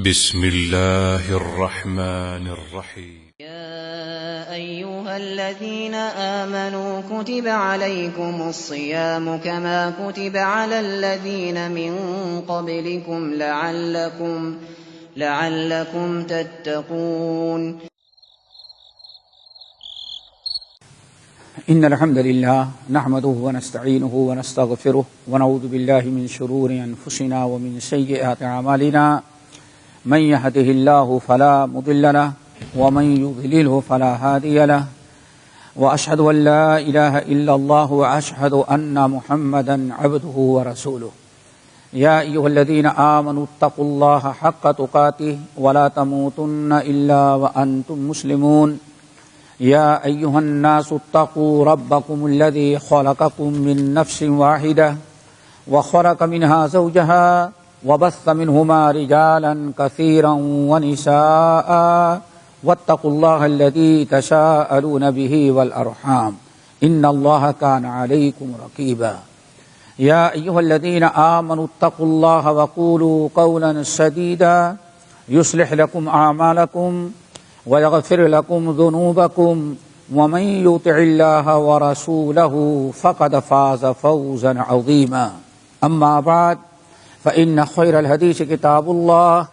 بسم الله الرحمن الرحيم. يا أيها الذين آمنوا كتب عليكم الصيام كما كتب على الذين من قبلكم لعلكم تتقون. إن الحمد لله نحمده ونستعينه ونستغفره ونعوذ بالله من شرور أنفسنا ومن سيئات أعمالنا. من يهده الله فلا مضل له ومن يضلله فلا هادي له وأشهد أن لا إله إلا الله وأشهد أن محمدا عبده ورسوله. يا أيها الذين آمنوا اتقوا الله حق تقاته ولا تموتن إلا وأنتم مسلمون. يا أيها الناس اتقوا ربكم الذي خلقكم من نفس واحدة وخلق منها زوجها وبث منهما رجالا كثيرا ونساء واتقوا الله الذي تساءلون به والأرحام إن الله كان عليكم رقيبا. يا أيها الذين آمنوا اتقوا الله وقولوا قولا سديدا يصلح لكم أعمالكم ويغفر لكم ذنوبكم ومن يطع الله ورسوله فقد فاز فوزا عظيما. أما بعد فإن خير الحديث كتاب الله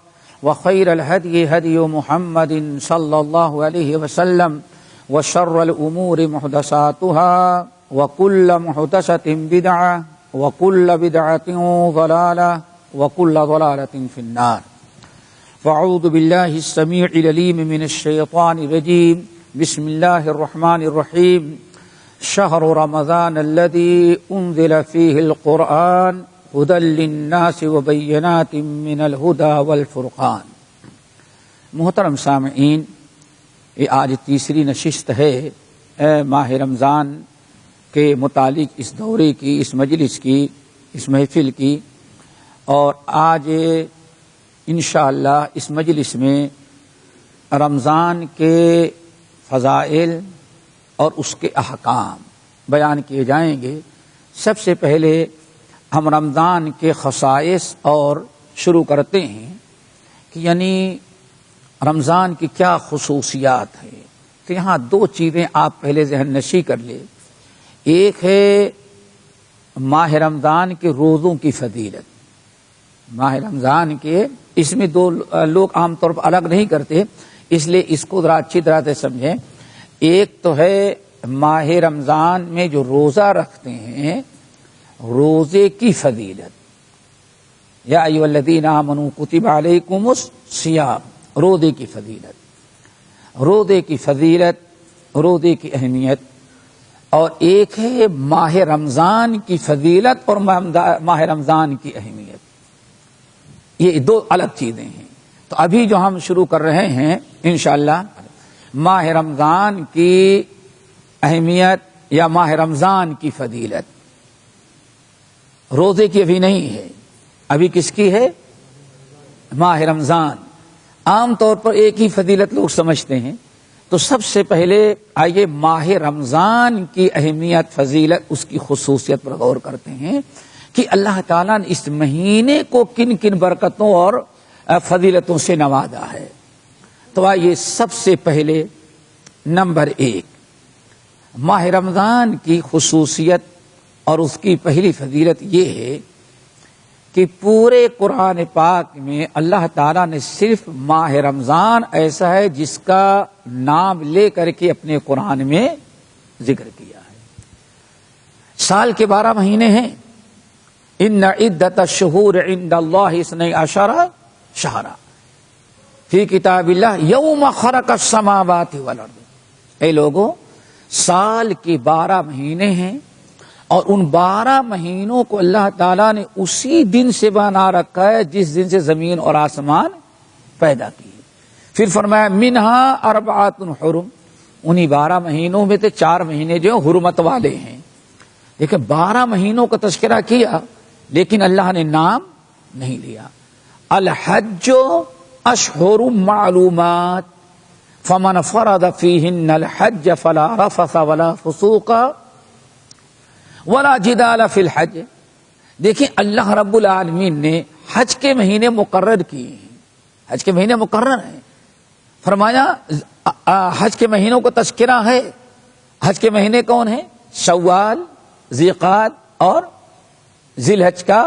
وخير الهدي هدي محمد صلى الله عليه وسلم وشر الأمور محدثاتها وكل محدثة بدعة وكل بدعة ضلالة وكل ضلالة في النار. فأعوذ بالله السميع العليم من الشيطان الرجيم. بسم الله الرحمن الرحيم. شهر رمضان الذي أنزل فيه القرآن هدى للناس وبينات من الهدى والفرقان. محترم سامعین، یہ آج تیسری نشست ہے ماہ رمضان کے متعلق اس دورے کی، اس مجلس کی، اس محفل کی، اور آج انشاءاللہ اس مجلس میں رمضان کے فضائل اور اس کے احکام بیان کیے جائیں گے. سب سے پہلے ہم رمضان کے خصائص اور شروع کرتے ہیں کہ یعنی رمضان کی کیا خصوصیات ہے. تو یہاں دو چیزیں آپ پہلے ذہن نشی کر لیں. ایک ہے ماہ رمضان کے روزوں کی فضیلت. ماہ رمضان کے اس میں دو لوگ عام طور پر الگ نہیں کرتے، اس لیے اس کو ذرا اچھی طرح سے سمجھیں. ایک تو ہے ماہ رمضان میں جو روزہ رکھتے ہیں، روزے کی فضیلت. یا ایھا الذین آمنوا کتب علیکم الصیام، روزے کی فضیلت، روزے کی فضیلت، روزے کی اہمیت. اور ایک ہے ماہ رمضان کی فضیلت اور ماہ رمضان کی اہمیت. یہ دو الگ چیزیں ہیں. تو ابھی جو ہم شروع کر رہے ہیں انشاءاللہ ماہ رمضان کی اہمیت یا ماہ رمضان کی فضیلت. روزے کی ابھی نہیں ہے، ابھی کس کی ہے؟ ماہ رمضان. عام طور پر ایک ہی فضیلت لوگ سمجھتے ہیں. تو سب سے پہلے آئیے ماہ رمضان کی اہمیت، فضیلت، اس کی خصوصیت پر غور کرتے ہیں کہ اللہ تعالیٰ نے اس مہینے کو کن کن برکتوں اور فضیلتوں سے نوازا ہے. تو آئیے سب سے پہلے نمبر ایک، ماہ رمضان کی خصوصیت اور اس کی پہلی فضیلت یہ ہے کہ پورے قرآن پاک میں اللہ تعالیٰ نے صرف ماہ رمضان ایسا ہے جس کا نام لے کر کے اپنے قرآن میں ذکر کیا ہے. سال کے 12 مہینے ہیں. ان عدت الشہور عند اللہ 12 شہرا فی کتاب اللہ یوم خلق السماوات والارض. اے لوگوں، سال کے 12 مہینے ہیں اور ان 12 مہینوں کو اللہ تعالیٰ نے اسی دن سے بنا رکھا ہے جس دن سے زمین اور آسمان پیدا کیے. پھر فرمایا منہا اربعۃ حرم. انہی 12 مہینوں میں سے 4 مہینے جو حرمت والے ہیں. دیکھیں 12 مہینوں کا تذکرہ کیا لیکن اللہ نے نام نہیں لیا. الحج اشہر معلومات فمن فرض فیہن الحج فلا رفث ولا فسوق ولا جدال فی الحج. دیکھیں اللہ رب العالمین نے حج کے مہینے مقرر کیے ہیں حج کے مہینے مقرر ہیں. فرمایا حج کے مہینوں کو تذکرہ ہے. حج کے مہینے کون ہیں؟ شوال، ذیقعد اور ذی الحج کا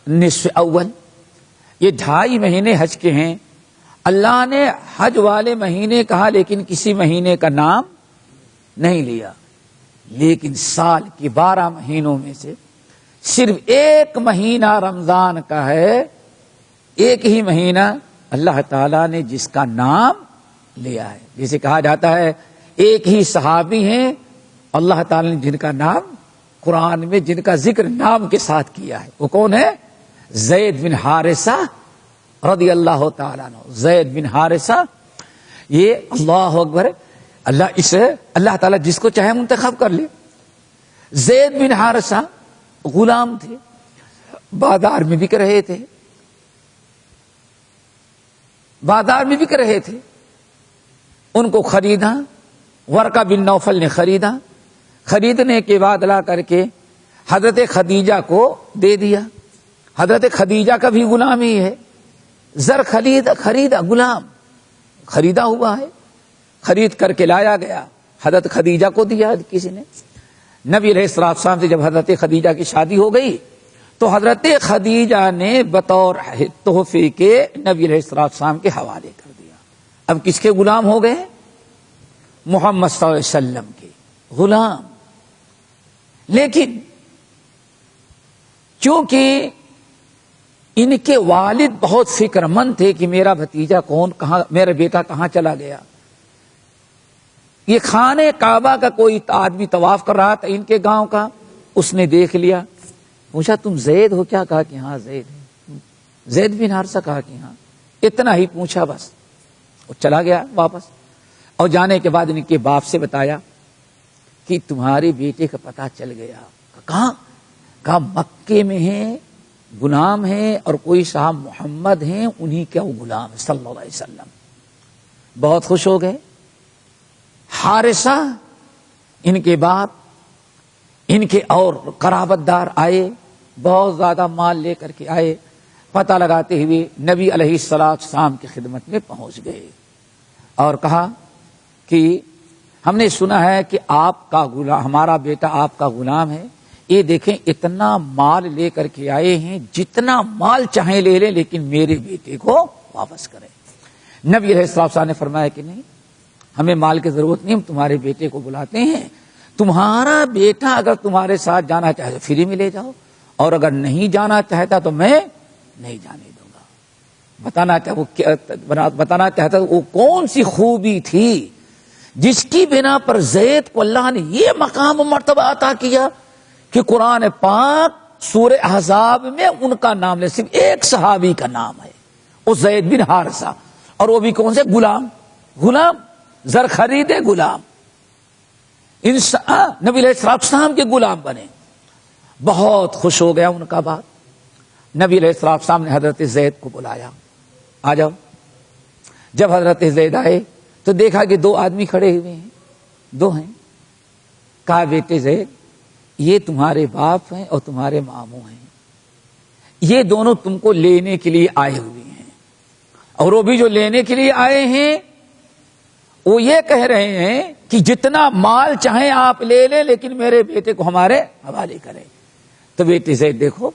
نصف اول. یہ 2.5 مہینے حج کے ہیں. اللہ نے حج والے مہینے کہا لیکن کسی مہینے کا نام نہیں لیا. لیکن سال کی 12 مہینوں میں سے صرف ایک مہینہ رمضان کا ہے. ایک ہی مہینہ اللہ تعالیٰ نے جس کا نام لیا ہے. جسے کہا جاتا ہے ایک ہی صحابی ہیں اللہ تعالیٰ نے جن کا نام قرآن میں جن کا ذکر نام کے ساتھ کیا ہے. وہ کون ہے؟ زید بن حارثہ رضی اللہ تعالیٰ عنہ. زید بن حارثہ یہ اللہ اکبر اللہ تعالیٰ جس کو چاہے منتخب کر لے. زید بن حارثہ غلام تھے، بازار میں بک رہے تھے. ان کو خریدا، ورقہ بن نوفل نے خریدا. خریدنے کے بعد لا کر کے حضرت خدیجہ کو دے دیا. حضرت خدیجہ کا بھی غلام ہی ہے. زر خریدا غلام خریدا ہوا ہے. خرید کر کے لایا گیا، حضرت خدیجہ کو دیا کسی نے. نبی علیہ السلام سے جب حضرت خدیجہ کی شادی ہو گئی تو حضرت خدیجہ نے بطور تحفے کے نبی علیہ السلام کے حوالے کر دیا. اب کس کے غلام ہو گئے؟ محمد صلی اللہ علیہ وسلم کے غلام. لیکن چونکہ ان کے والد بہت فکر مند تھے کہ میرا بھتیجا کہاں، میرا بیٹا کہاں چلا گیا. یہ خانہ کعبہ کا کوئی آدمی طواف کر رہا تھا ان کے گاؤں کا، اس نے دیکھ لیا. پوچھا تم زید ہو کیا؟ کہا کہ ہاں زید ہے. زید بن حارثہ؟ کہا کہ ہاں. اتنا ہی پوچھا بس، وہ چلا گیا واپس. اور جانے کے بعد ان کے باپ سے بتایا کہ تمہارے بیٹے کا پتہ چل گیا. کہاں؟ کہا مکے میں ہیں، غلام ہیں، اور کوئی صاحب محمد ہیں انہی کا وہ غلام ہے صلی اللہ علیہ وسلم. بہت خوش ہو گئے. حارثہ ان کے باپ، ان کے اور قرابت دار آئے، بہت زیادہ مال لے کر کے آئے. پتہ لگاتے ہوئے نبی علیہ السلام کی خدمت میں پہنچ گئے اور کہا کہ ہم نے سنا ہے کہ آپ کا غلام، ہمارا بیٹا آپ کا غلام ہے. یہ دیکھیں اتنا مال لے کر کے آئے ہیں، جتنا مال چاہیں لے لیں لیکن میرے بیٹے کو واپس کریں. نبی علیہ السلام نے فرمایا کہ نہیں، ہمیں مال کی ضرورت نہیں، ہم تمہارے بیٹے کو بلاتے ہیں. تمہارا بیٹا اگر تمہارے ساتھ جانا چاہے تو فری میں لے جاؤ، اور اگر نہیں جانا چاہتا تو میں نہیں جانے دوں گا. بتانا چاہتا وہ کون سی خوبی تھی جس کی بنا پر زید کو اللہ نے یہ مقام و مرتبہ عطا کیا کہ قرآن پاک سورہ احزاب میں ان کا نام لے. صرف ایک صحابی کا نام ہے، وہ زید بن حارثہ، اور وہ بھی کون سے؟ غلام زر خریدے غلام. نبی علیہ السلام کے غلام بنے. بہت خوش ہو گیا ان کا باپ. نبی علیہ السلام نے حضرت زید کو بلایا، آ جاؤ. جب حضرت زید آئے تو دیکھا کہ 2 آدمی کھڑے ہوئے ہیں، 2 ہیں. کہا بیٹے زید، یہ تمہارے باپ ہیں اور تمہارے ماموں ہیں. یہ دونوں تم کو لینے کے لیے آئے ہوئے ہیں، اور وہ بھی جو لینے کے لیے آئے ہیں وہ یہ کہہ رہے ہیں کہ جتنا مال چاہیں آپ لے لیں لیکن میرے بیٹے کو ہمارے حوالے کریں. تو بیٹے زید دیکھو،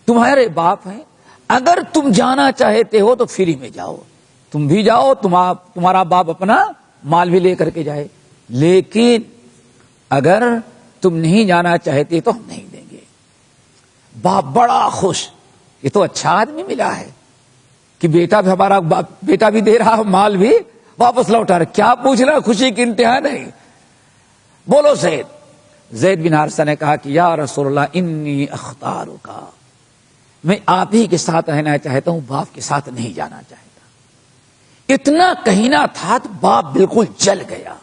تمہارے باپ ہیں، اگر تم جانا چاہتے ہو تو فری میں جاؤ، تم بھی جاؤ، تمہارا باپ اپنا مال بھی لے کر کے جائے. لیکن اگر تم نہیں جانا چاہتے تو ہم نہیں دیں گے. باپ بڑا خوش، یہ تو اچھا آدمی ملا ہے کہ بیٹا بھی ہمارا بیٹا بھی دے رہا، مال بھی واپس لوٹا رہا. کیا پوچھ رہا، خوشی کی انتہا نہیں. بولو زید بن حارثہ نے کہا کہ یا رسول اللہ انی اختارک، میں آپ ہی کے ساتھ رہنا چاہتا ہوں، باپ کے ساتھ نہیں جانا چاہتا. اتنا کہنا تھا تو باپ بالکل جل گیا،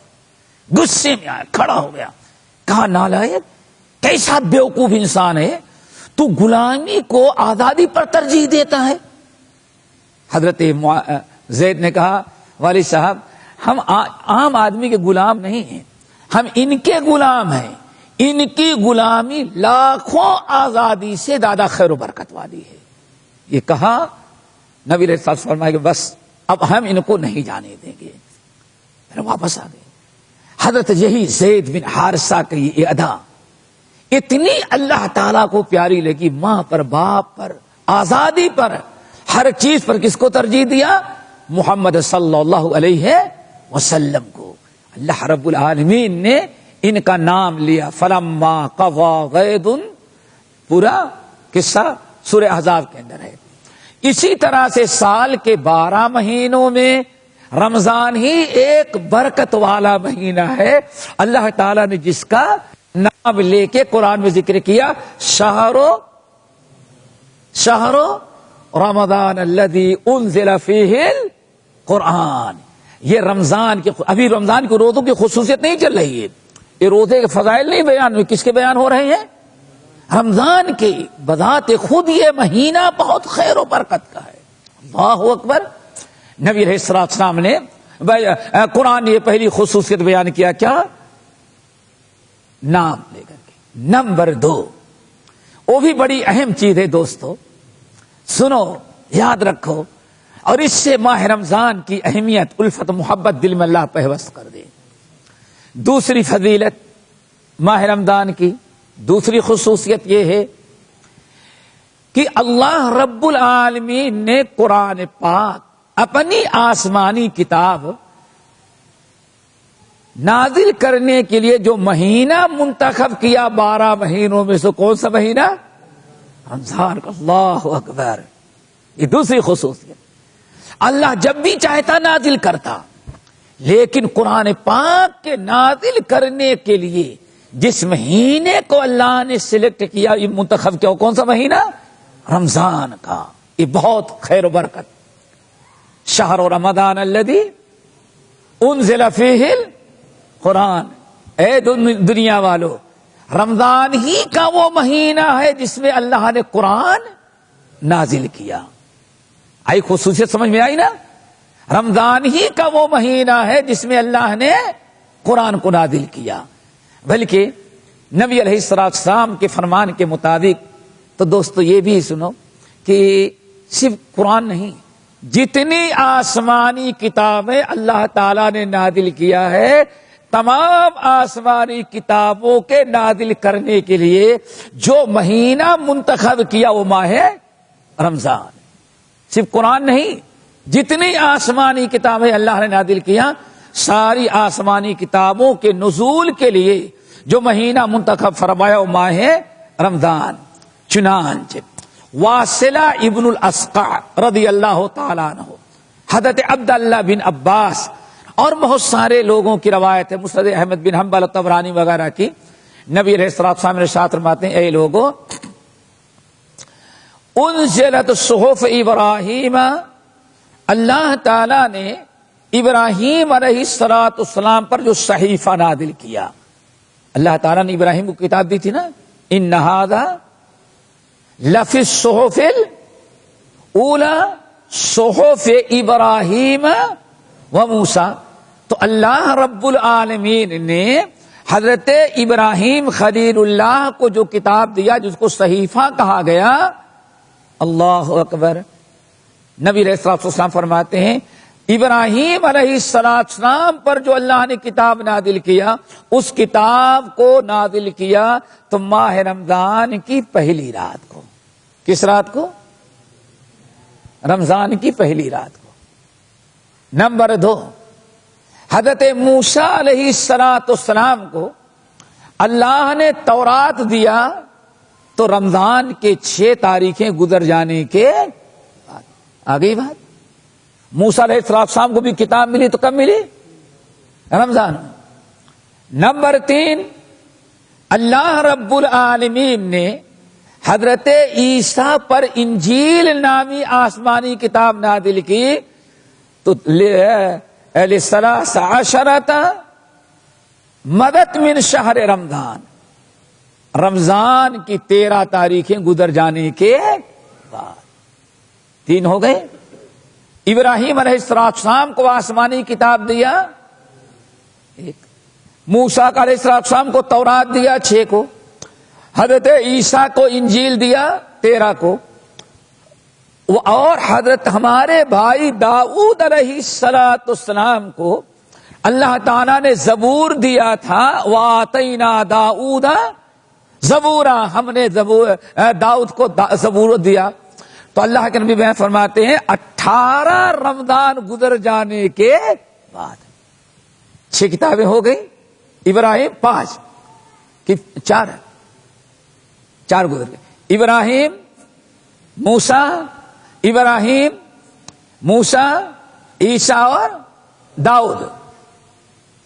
غصے میں آیا، کھڑا ہو گیا. کہا نالائق، کیسا بیوقوف انسان ہے تو غلامی کو آزادی پر ترجیح دیتا ہے. حضرت زید نے کہا والد صاحب، ہم عام آدمی کے غلام نہیں ہیں، ہم ان کے غلام ہیں. ان کی غلامی لاکھوں آزادی سے زیادہ خیر و برکت والی ہے. یہ کہا نبی علیہ السلام فرمایا کہ بس اب ہم ان کو نہیں جانے دیں گے، پھر واپس آ گئے۔ حضرت یہی زید بن حارثہ کی یہ ادا اتنی اللہ تعالیٰ کو پیاری لگی، ماں پر، باپ پر، آزادی پر، ہر چیز پر کس کو ترجیح دیا؟ محمد صلی اللہ علیہ وسلم کو۔ اللہ رب العالمین نے ان کا نام لیا، فلما قضا غید، پورا قصہ سورہ احزاب کے اندر ہے۔ اسی طرح سے سال کے 12 مہینوں میں رمضان ہی ایک برکت والا مہینہ ہے، اللہ تعالیٰ نے جس کا نام لے کے قرآن میں ذکر کیا، شہر رمضان الذی انزل فیہ القرآن۔ یہ رمضان کے، ابھی رمضان کے روزوں کی خصوصیت نہیں چل رہی ہے، یہ روزے کے فضائل نہیں بیان ہوئے، کس کے بیان ہو رہے ہیں؟ رمضان کے۔ بذات خود یہ مہینہ بہت خیر و برکت کا ہے۔ اللہ اکبر۔ نبی علیہ السلام نے قرآن نے یہ پہلی خصوصیت بیان کیا، کیا؟ نام لے کر کے۔ نمبر 2، وہ بھی بڑی اہم چیز ہے دوستو، سنو، یاد رکھو، اور اس سے ماہ رمضان کی اہمیت، الفت، محبت دل میں اللہ پیوست کر دے۔ دوسری فضیلت ماہ رمضان کی، دوسری خصوصیت یہ ہے کہ اللہ رب العالمین نے قرآن پاک اپنی آسمانی کتاب نازل کرنے کے لیے جو مہینہ منتخب کیا 12 مہینوں میں سے، کون سا مہینہ؟ رمضان۔ اللہ اکبر۔ یہ دوسری خصوصیت، اللہ جب بھی چاہتا نازل کرتا، لیکن قرآن پاک کے نازل کرنے کے لیے جس مہینے کو اللہ نے سلیکٹ کیا، یہ منتخب کیا، کون سا مہینہ؟ رمضان کا۔ یہ بہت خیر و برکت۔ شہر رمضان الذی انزل فیہ القرآن۔ اے دنیا والو، رمضان ہی کا وہ مہینہ ہے جس میں اللہ نے قرآن نازل کیا۔ آئی خصوصیت سمجھ میں آئی نا؟ رمضان ہی کا وہ مہینہ ہے جس میں اللہ نے قرآن کو نازل کیا۔ بلکہ نبی علیہ السلام کے فرمان کے مطابق تو دوستو یہ بھی سنو کہ صرف قرآن نہیں، جتنی آسمانی کتابیں اللہ تعالیٰ نے نازل کیا ہے، تمام آسمانی کتابوں کے نازل کرنے کے لیے جو مہینہ منتخب کیا وہ ماہ رمضان۔ صرف قرآن نہیں، جتنی آسمانی کتابیں اللہ نے نازل کیا، ساری آسمانی کتابوں کے نزول کے لیے جو مہینہ منتخب فرمایا وہ ماہ رمضان۔ چنانچہ واصلہ ابن الاسقع رضی اللہ تعالیٰ عنہ، حضرت عبداللہ بن عباس اور بہت سارے لوگوں کی روایت ہے، مسند احمد بن حنبل، طبرانی وغیرہ کی، نبی علیہ السلام نے ارشاد فرماتے ہیں، اے لوگوں، انزلت صحف ابراہیم، اللہ تعالی نے ابراہیم علیہ السلام پر جو صحیفہ نازل کیا، اللہ تعالیٰ نے ابراہیم کو کتاب دی تھی نا، ان ھذا لفی الصحف الاولی صحف ابراہیم و موسیٰ۔ تو اللہ رب العالمین نے حضرت ابراہیم خلیل اللہ کو جو کتاب دیا، جس کو صحیفہ کہا گیا، اللہ اکبر۔ نبی علیہ السلام فرماتے ہیں، ابراہیم علیہ السلام پر جو اللہ نے کتاب نازل کیا، اس کتاب کو نازل کیا تو ماہ رمضان کی پہلی رات کو۔ کس رات کو؟ رمضان کی پہلی رات کو۔ نمبر 2، حضرت موسیٰ علیہ السلام کو اللہ نے تورات دیا تو رمضان کے 6 تاریخیں گزر جانے کے بعد آ گئی بات۔ موسیٰ علیہ السلام کو بھی کتاب ملی تو کب ملی؟ رمضان۔ نمبر 3، اللہ رب العالمین نے حضرت عیسیٰ پر انجیل نامی آسمانی کتاب نازل کی تو ل13 مدت من شہر رمضان، رمضان کی 13 تاریخیں گزر جانے کے بعد 3 ہو گئے۔ ابراہیم علیہ السلام کو آسمانی کتاب دیا 1، موسیٰ علیہ السلام کو تورات دیا 6 کو، حضرت عیسیٰ کو انجیل دیا 13 کو، اور حضرت ہمارے بھائی داؤد علیہ السلام کو اللہ تعالیٰ نے زبور دیا تھا، وَآتَيْنَا دَاؤُودَ زبورا، ہم نے داؤد کو زبور دیا. تو اللہ کے نبی بیان فرماتے ہیں 18 رمضان گزر جانے کے بعد 6 کتابیں ہو گئی، ابراہیم 5 کہ 4 گزر گئے، ابراہیم موسیٰ عیسیٰ اور داؤد.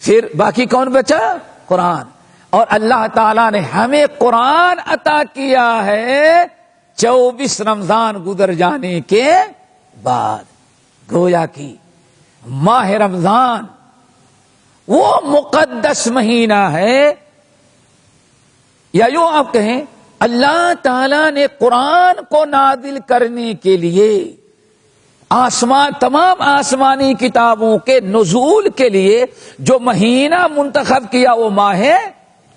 پھر باقی کون بچا؟ قرآن. اور اللہ تعالیٰ نے ہمیں قرآن عطا کیا ہے 24 رمضان گزر جانے کے بعد. گویا کی ماہ رمضان وہ مقدس مہینہ ہے، یا یوں آپ کہیں اللہ تعالیٰ نے قرآن کو نازل کرنے کے لیے تمام آسمانی کتابوں کے نزول کے لیے جو مہینہ منتخب کیا وہ ماہ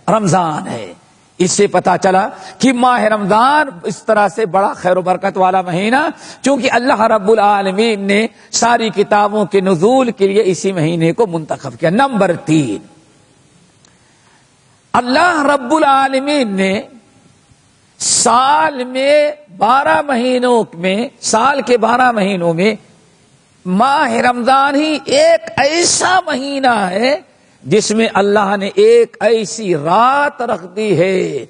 رمضان ہے. اس سے پتا چلا کہ ماہ رمضان اس طرح سے بڑا خیر و برکت والا مہینہ، چونکہ اللہ رب العالمین نے ساری کتابوں کے نزول کے لیے اسی مہینے کو منتخب کیا. نمبر 3، اللہ رب العالمین نے سال میں 12 مہینوں میں، سال کے 12 مہینوں میں ماہ رمضان ہی ایک ایسا مہینہ ہے جس میں اللہ نے ایک ایسی رات رکھ دی ہے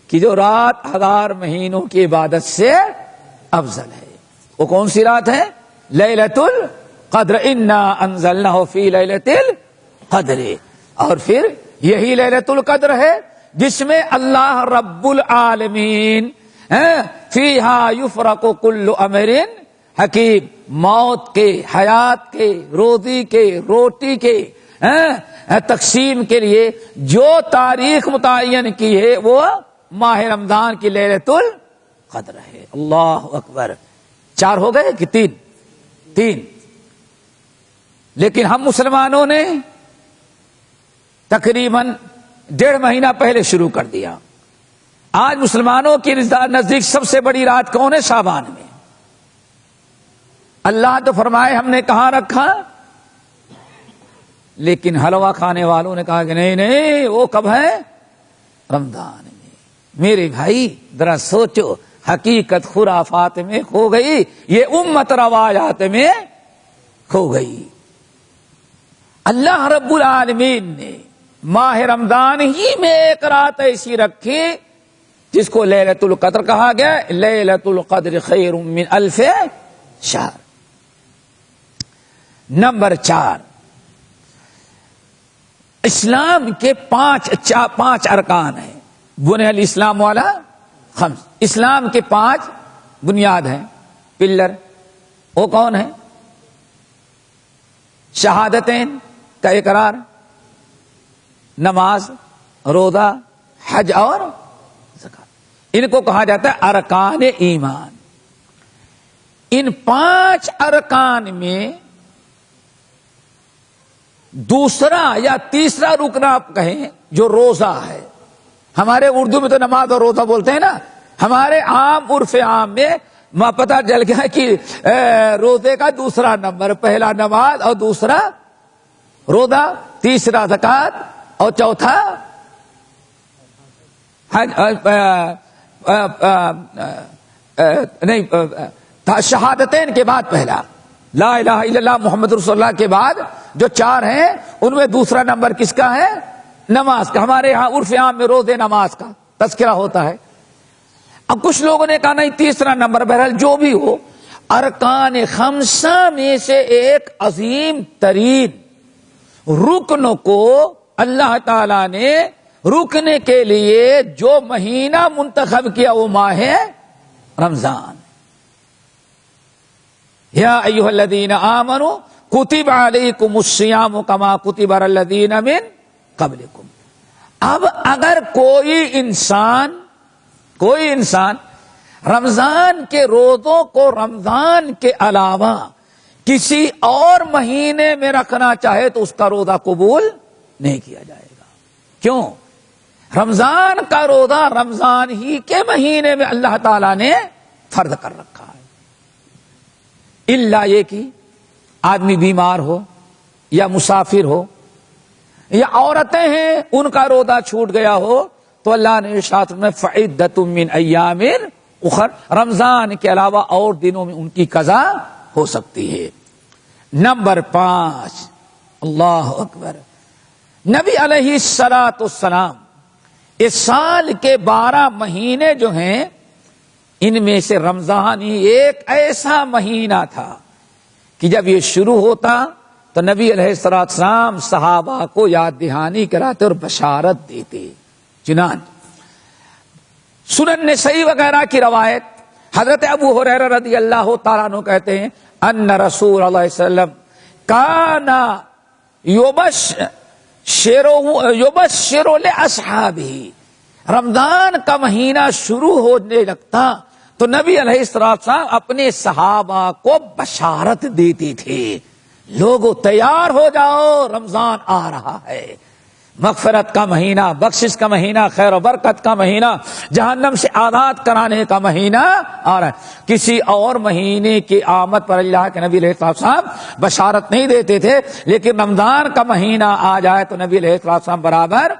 کہ جو رات 1000 مہینوں کی عبادت سے افضل ہے. وہ کون سی رات ہے؟ لیلۃ القدر، انا انزلناہ فی لیلۃ القدر. اور پھر یہی لیلۃ القدر ہے جس میں اللہ رب العالمین فیہا یفرق کل امر حکیم، موت کے، حیات کے، روزی کے، روٹی کے تقسیم کے لیے جو تاریخ متعین کی ہے وہ ماہ رمضان کی لیلۃ القدر ہے. اللہ اکبر. 4 ہو گئے کہ 3؟ لیکن ہم مسلمانوں نے تقریباً 1.5 مہینہ پہلے شروع کر دیا. آج مسلمانوں کے نزدیک سب سے بڑی رات کون ہے؟ شعبان میں. اللہ تو فرمائے ہم نے کہاں رکھا، لیکن حلوہ کھانے والوں نے کہا کہ نہیں وہ کب ہے؟ رمضان میں. میرے بھائی ذرا سوچو، حقیقت خرافات میں کھو گئی، یہ امت روایات میں کھو گئی. اللہ رب العالمین نے ماہ رمضان ہی میں ایک رات ایسی رکھی جس کو لیلۃ القدر کہا گیا. لیلۃ القدر خیر من 1000 شہر. نمبر 4، اسلام کے 5 ارکان ہیں. بنی الاسلام والا 5، اسلام کے 5 بنیاد ہیں، پلر. وہ کون ہے؟ شہادتین کا اقرار، نماز، روزہ، حج اور زکات. ان کو کہا جاتا ہے ارکان ایمان. ان 5 ارکان میں دوسرا یا تیسرا رکن آپ کہیں جو روزہ ہے. ہمارے اردو میں تو نماز اور روزہ بولتے ہیں نا، ہمارے عام عرف عام میں پتہ چل گیا کہ روزے کا دوسرا نمبر، پہلا نماز اور دوسرا روزہ، تیسرا زکات اور چوتھا شہادتین کے بعد پہلا لا الہ الا اللہ محمد رسول اللہ کے بعد جو 4 ہیں ان میں دوسرا نمبر کس کا ہے؟ نماز کا. ہمارے ہاں عرف عام میں روزے نماز کا تذکرہ ہوتا ہے. اب کچھ لوگوں نے کہا نہیں تیسرا نمبر. بہرحال جو بھی ہو، ارکان 5 میں سے ایک عظیم ترین رکن کو اللہ تعالی نے رکنے کے لیے جو مہینہ منتخب کیا وہ ماہ رمضان. یا ایھا الذین آمنوا کتب علیکم الصیام کما کتب علی الذین من قبلکم. اب اگر کوئی انسان رمضان کے روزوں کو رمضان کے علاوہ کسی اور مہینے میں رکھنا چاہے تو اس کا روزہ قبول نہیں کیا جائے گا. کیوں؟ رمضان کا روزہ رمضان ہی کے مہینے میں اللہ تعالی نے فرض کر رکھا ہے. الا یہ کہ آدمی بیمار ہو یا مسافر ہو یا عورتیں ہیں ان کا روزہ چھوٹ گیا ہو تو اللہ نے ارشاد میں فعدۃ من ایام اخر، رمضان کے علاوہ اور دنوں میں ان کی قضا ہو سکتی ہے۔ نمبر 5، اللہ اکبر، نبی علیہ الصلوۃ والسلام اس سال کے 12 مہینے جو ہیں ان میں سے رمضان ہی ایک ایسا مہینہ تھا کہ جب یہ شروع ہوتا تو نبی علیہ الصلوۃ والسلام صحابہ کو یاد دہانی کراتے اور بشارت دیتے۔ چنانچہ سنن نسائی وغیرہ کی روایت، حضرت ابو ہریرہ رضی اللہ تعالیٰ عنہ کہتے ہیں ان رسول اللہ صلی اللہ علیہ وسلم کان یبشر لاصحابہ، رمضان کا مہینہ شروع ہونے لگتا تو نبی علیہ السلام اپنے صحابہ کو بشارت دیتے تھے، لوگو تیار ہو جاؤ رمضان آ رہا ہے، مغفرت کا مہینہ، بخشش کا مہینہ، خیر و برکت کا مہینہ، جہنم سے آزاد کرانے کا مہینہ آ رہا ہے۔ کسی اور مہینے کی آمد پر اللہ کے نبی علیہ السلام بشارت نہیں دیتے تھے، لیکن رمضان کا مہینہ آ جائے تو نبی علیہ السلام برابر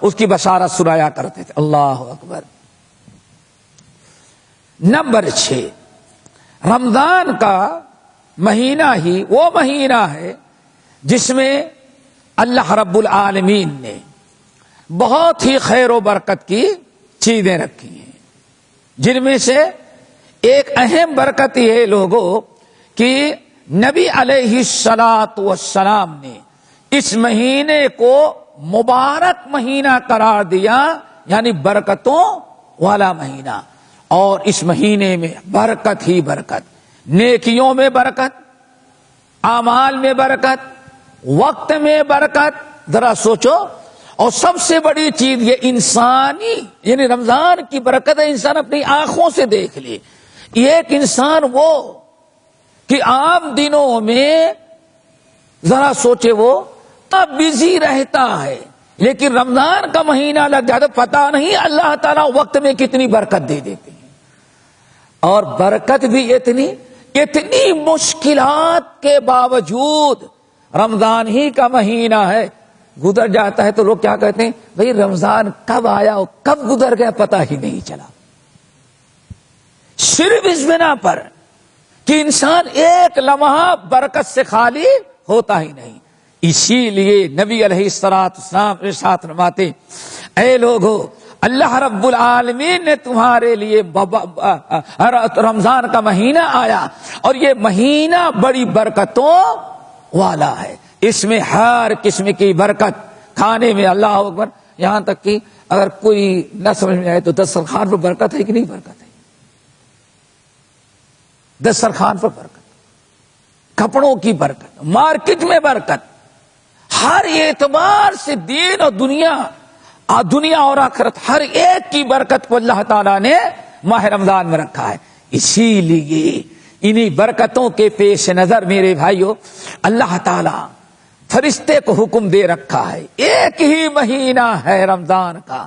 اس کی بشارت سنایا کرتے تھے۔ اللہ اکبر۔ نمبر 6، رمضان کا مہینہ ہی وہ مہینہ ہے جس میں اللہ رب العالمین نے بہت ہی خیر و برکت کی چیزیں رکھی ہیں، جن میں سے ایک اہم برکت یہ ہے لوگوں کہ نبی علیہ الصلوۃ والسلام نے اس مہینے کو مبارک مہینہ قرار دیا، یعنی برکتوں والا مہینہ، اور اس مہینے میں برکت ہی برکت، نیکیوں میں برکت، اعمال میں برکت، وقت میں برکت۔ ذرا سوچو، اور سب سے بڑی چیز یہ انسانی، یعنی رمضان کی برکت ہے، انسان اپنی آنکھوں سے دیکھ لے۔ ایک انسان وہ کہ عام دنوں میں ذرا سوچے وہ بزی رہتا ہے، لیکن رمضان کا مہینہ لگ جاتا پتہ نہیں اللہ تعالیٰ وقت میں کتنی برکت دے دیتے ہیں، اور برکت بھی اتنی مشکلات کے باوجود رمضان ہی کا مہینہ ہے، گزر جاتا ہے تو لوگ کیا کہتے ہیں، بھئی رمضان کب آیا اور کب گزر گیا پتہ ہی نہیں چلا۔ صرف اس بنا پر کہ انسان ایک لمحہ برکت سے خالی ہوتا ہی نہیں۔ اسی لیے نبی علیہ السلام ارشاد فرماتے، اے لوگو، اللہ رب العالمین نے تمہارے لیے رمضان کا مہینہ آیا اور یہ مہینہ بڑی برکتوں والا ہے، اس میں ہر قسم کی برکت، کھانے میں اللہ اکبر، یہاں تک کہ اگر کوئی نہ سمجھ میں آئے تو دسترخوان پر برکت ہے کہ نہیں برکت ہے، دسترخوان پر برکت، کپڑوں کی برکت، مارکیٹ میں برکت، ہر اعتبار سے دین اور دنیا اور آخرت ہر ایک کی برکت کو اللہ تعالیٰ نے ماہ رمضان میں رکھا ہے۔ اسی لیے انہی برکتوں کے پیش نظر میرے بھائیوں، اللہ تعالیٰ فرشتے کو حکم دے رکھا ہے، ایک ہی مہینہ ہے رمضان کا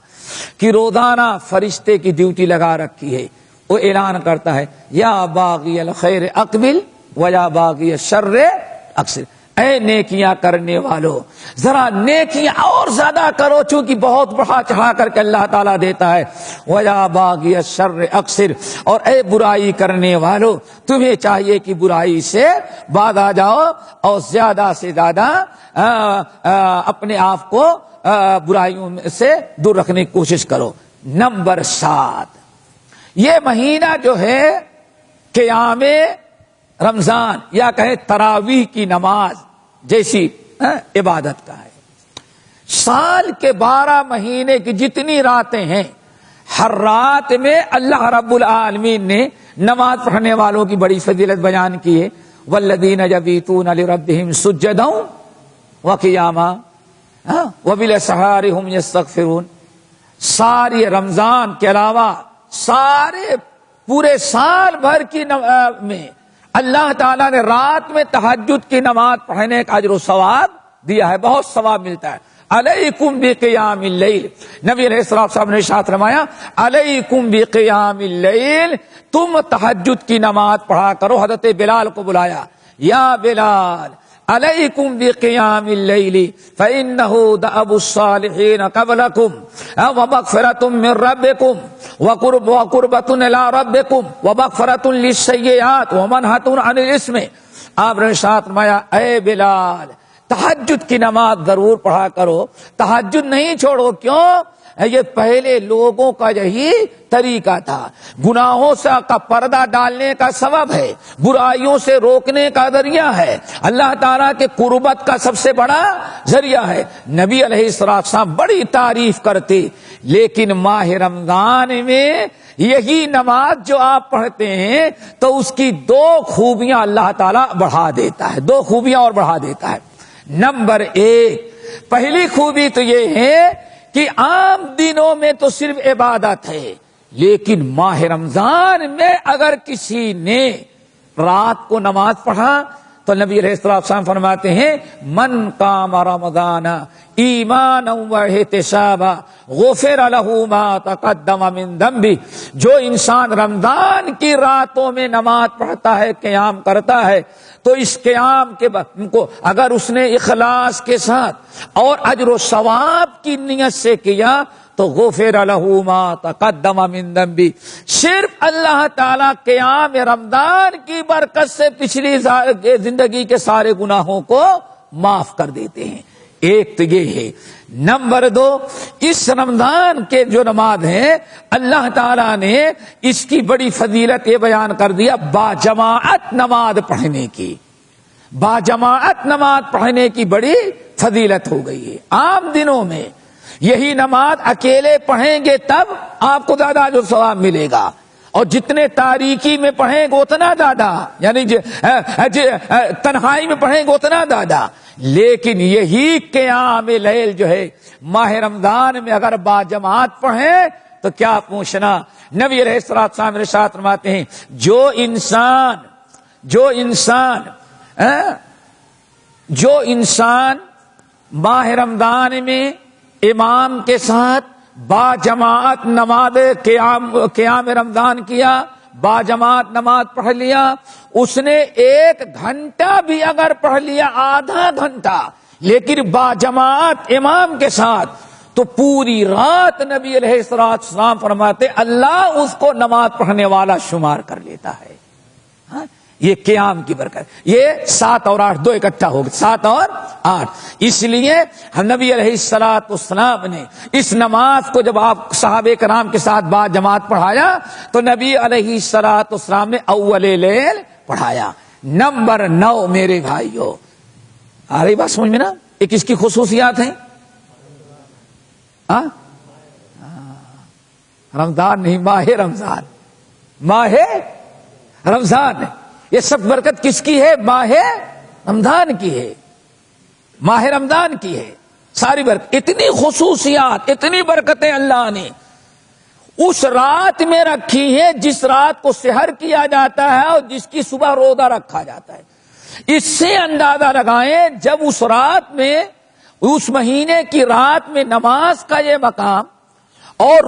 کہ روزانہ فرشتے کی ڈیوٹی لگا رکھی ہے، وہ اعلان کرتا ہے یا باغی الخیر اقبل و یا باغی الشر اقصر، اے نیکیاں کرنے والو ذرا نیکیاں اور زیادہ کرو، چونکہ بہت بڑھا چڑھا کر کے اللہ تعالیٰ دیتا ہے، وَيَا بَاغِيَ الشَّرِّ اقصر، اور اے برائی کرنے والو تمہیں چاہیے کہ برائی سے باز آ جاؤ اور زیادہ سے زیادہ اپنے آپ کو برائیوں سے دور رکھنے کی کوشش کرو۔ نمبر 7، یہ مہینہ جو ہے قیام رمضان یا کہیں تراویح کی نماز جیسی عبادت کا ہے۔ سال کے 12 مہینے کی جتنی راتیں ہیں، ہر رات میں اللہ رب العالمین نے نماز پڑھنے والوں کی بڑی فضیلت بیان کی ہے، والذین یبیتون لربہم سجدا وقیاما وبالاسحار هم یستغفرون۔ ساری رمضان کے علاوہ سارے پورے سال بھر کی میں اللہ تعالیٰ نے رات میں تہجد کی نماز پڑھنے کا اجر و ثواب دیا ہے، بہت ثواب ملتا ہے۔ علیکم بقیام اللیل، نبی علیہ الصلوۃ والسلام نے ارشاد فرمایا علیکم بقیام اللیل، تم تہجد کی نماز پڑھا کرو۔ حضرت بلال کو بلایا، یا بلال علیکم بقیام اللیل فإنہ دأب الصالحین قبلکم ومغفرۃ من ربکم وقربۃ الی ربکم ومغفرۃ للسیئات ومنہۃ عن الاسم۔ آپ نے ارشاد فرمایا اے بلال تہجد کی نماز ضرور پڑھا کرو، تہجد نہیں چھوڑو۔ کیوں؟ یہ پہلے لوگوں کا یہی طریقہ تھا، گناہوں سے کا پردہ ڈالنے کا سبب ہے، برائیوں سے روکنے کا ذریعہ ہے، اللہ تعالیٰ کے قربت کا سب سے بڑا ذریعہ ہے۔ نبی علیہ السلام بڑی تعریف کرتے، لیکن ماہ رمضان میں یہی نماز جو آپ پڑھتے ہیں تو اس کی دو خوبیاں اللہ تعالیٰ بڑھا دیتا ہے، دو خوبیاں اور بڑھا دیتا ہے۔ نمبر ایک، پہلی خوبی تو یہ ہے کہ عام دنوں میں تو صرف عبادت ہے، لیکن ماہ رمضان میں اگر کسی نے رات کو نماز پڑھا تو نبی علیہ السلام فرماتے ہیں من قام رمضان ایمانا واحتسابا غفر له ما تقدم من ذنبہ، جو انسان رمضان کی راتوں میں نماز پڑھتا ہے، قیام کرتا ہے، تو اس قیام کے کو اگر اس نے اخلاص کے ساتھ اور اجر و ثواب کی نیت سے کیا تو غفر له ما تقدم من ذنبہ، صرف اللہ تعالیٰ قیام رمضان کی برکت سے پچھلی زندگی کے سارے گناہوں کو معاف کر دیتے ہیں۔ ایک تو یہ ہے۔ نمبر دو، اس رمضان کے جو نماز ہے اللہ تعالیٰ نے اس کی بڑی فضیلت یہ بیان کر دیا، باجماعت نماز پڑھنے کی، باجماعت نماز پڑھنے کی بڑی فضیلت ہو گئی ہے۔ عام دنوں میں یہی نماز اکیلے پڑھیں گے تب آپ کو زیادہ جو ثواب ملے گا، اور جتنے تاریکی میں پڑھیں گے اتنا زیادہ، یعنی تنہائی میں پڑھیں گے اتنا زیادہ۔ لیکن یہی قیام لیل جو ہے ماہ رمضان میں اگر باجماعت پڑھیں تو کیا پوچھنا، نبی علیہ السلام ارشاد فرماتے ہیں جو انسان ماہ رمضان میں امام کے ساتھ باجماعت نماز قیام رمضان کیا، باجماعت نماز پڑھ لیا، اس نے 1 گھنٹہ بھی اگر پڑھ لیا، آدھا گھنٹہ، لیکن باجماعت امام کے ساتھ، تو پوری رات نبی علیہ السلام فرماتے اللہ اس کو نماز پڑھنے والا شمار کر لیتا ہے۔ یہ قیام کی برکت، یہ 7 اور 8 دو اکٹھا ہو گئے، 7 اور 8۔ اس لیے نبی علیہ السلام نے اس نماز کو جب آپ صحابہ کرام کے ساتھ با جماعت پڑھایا تو نبی علیہ السلام نے اول لیل پڑھایا۔ نمبر 9 میرے بھائیو، آ رہی بات سمجھ میں نا؟ ایک اس کی خصوصیات ہیں، رمضان نہیں، ماہ رمضان، ماہ رمضان، یہ سب برکت کس کی ہے؟ ماہ رمضان کی ہے، ماہ رمضان کی ہے ساری برکت۔ اتنی خصوصیات، اتنی برکتیں اللہ نے اس رات میں رکھی ہیں جس رات کو سحر کیا جاتا ہے اور جس کی صبح روزہ رکھا جاتا ہے۔ اس سے اندازہ لگائیں جب اس رات میں، اس مہینے کی رات میں نماز کا یہ مقام اور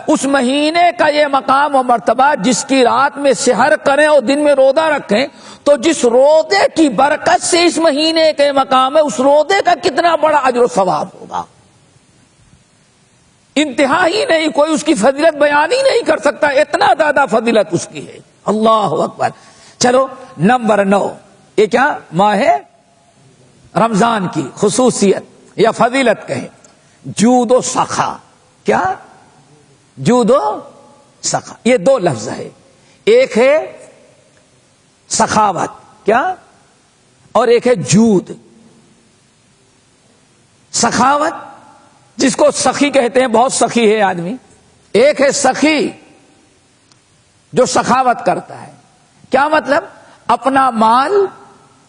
اس مہینے کا یہ مقام و مرتبہ، جس کی رات میں سحر کریں اور دن میں روزہ رکھیں، تو جس روزے کی برکت سے اس مہینے کے مقام ہے، اس روزے کا کتنا بڑا اجر و ثواب ہوگا، انتہا ہی نہیں، کوئی اس کی فضیلت بیان ہی نہیں کر سکتا، اتنا زیادہ فضیلت اس کی ہے۔ اللہ اکبر۔ چلو نمبر 9، یہ کیا؟ ماہ رمضان کی خصوصیت یا فضیلت کہیں، جود و سخا۔ کیا؟ جود و سخا، یہ 2 لفظ ہے، ایک ہے سخاوت، کیا؟ اور ایک ہے جود۔ سخاوت جس کو سخی کہتے ہیں، بہت سخی ہے آدمی، ایک ہے سخی جو سخاوت کرتا ہے۔ کیا مطلب؟ اپنا مال،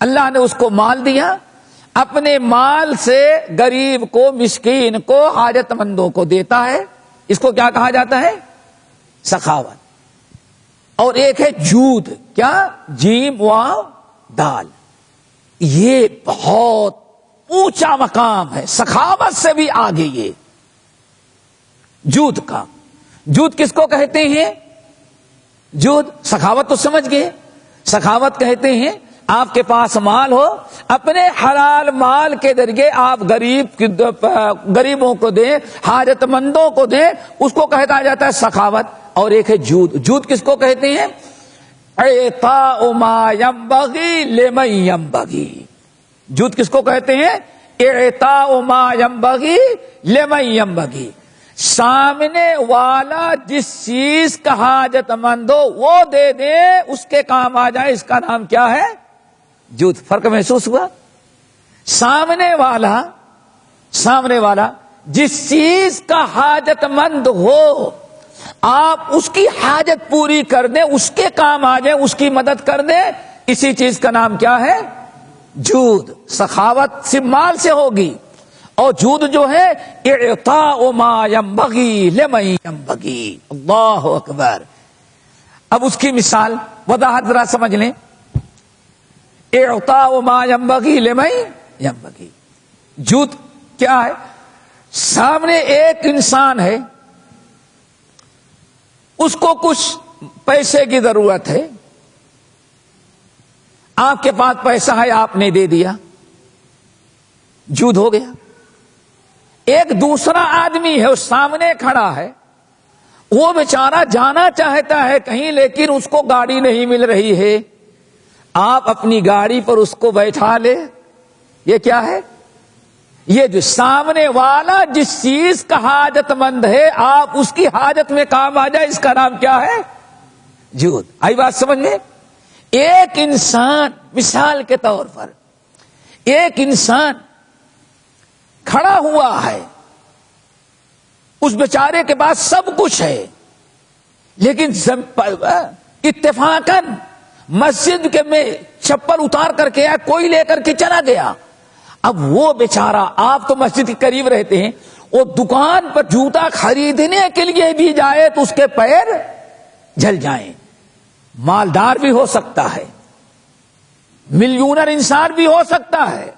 اللہ نے اس کو مال دیا، اپنے مال سے غریب کو، مسکین کو، حاجت مندوں کو دیتا ہے، اس کو کیا کہا جاتا ہے؟ سخاوت۔ اور ایک ہے جود، کیا؟ جیم واو دال، یہ بہت اونچا مقام ہے، سخاوت سے بھی آگے یہ جود کا. جود کس کو کہتے ہیں؟ جود سخاوت تو سمجھ گئے. سخاوت کہتے ہیں آپ کے پاس مال ہو، اپنے حلال مال کے ذریعے آپ غریبوں کو دیں، حاجت مندوں کو دیں، اس کو کہتا جاتا ہے سخاوت. اور ایک ہے جود. جود کس کو کہتے ہیں؟ اعطاء ما ينبغي لمن ينبغي. جود کس کو کہتے ہیں؟ اعطاء ما ينبغي لمن ينبغي. سامنے والا جس چیز کا حاجت مند ہو وہ دے دے، اس کے کام آ جائے، اس کا نام کیا ہے؟ جود. فرق محسوس ہوا؟ سامنے والا جس چیز کا حاجت مند ہو آپ اس کی حاجت پوری کر دیں، اس کے کام آ جائیں، اس کی مدد کر دیں، اسی چیز کا نام کیا ہے؟ جود. سخاوت صرف مال سے ہوگی، اور جود جو ہے اعطاء ما ينبغي لمن ينبغي. اللہ اکبر. اب اس کی مثال وضاحت ذرا سمجھ لیں. اعطاء ما ينبغي لمن ينبغي. جود کیا ہے؟ سامنے ایک انسان ہے، اس کو کچھ پیسے کی ضرورت ہے، آپ کے پاس پیسہ ہے، آپ نے دے دیا، جود ہو گیا. ایک دوسرا آدمی ہے، اس سامنے کھڑا ہے، وہ بیچارہ جانا چاہتا ہے کہیں، لیکن اس کو گاڑی نہیں مل رہی ہے. آپ اپنی گاڑی پر اس کو بیٹھا لے. یہ کیا ہے؟ یہ جو سامنے والا جس چیز کا حاجت مند ہے آپ اس کی حاجت میں کام آ جائے، اس کا نام کیا ہے؟ جود. آئی بات سمجھ لیں. ایک انسان، مثال کے طور پر ایک انسان کھڑا ہوا ہے، اس بیچارے کے پاس سب کچھ ہے، لیکن اتفاقاً مسجد کے میں چپل اتار کر کے آیا، کوئی لے کر کے چلا گیا. اب وہ بیچارہ، آپ تو مسجد کے قریب رہتے ہیں، وہ دکان پر جوتا خریدنے کے لیے بھی جائے تو اس کے پیر جل جائیں. مالدار بھی ہو سکتا ہے، ملینر انسان بھی ہو سکتا ہے،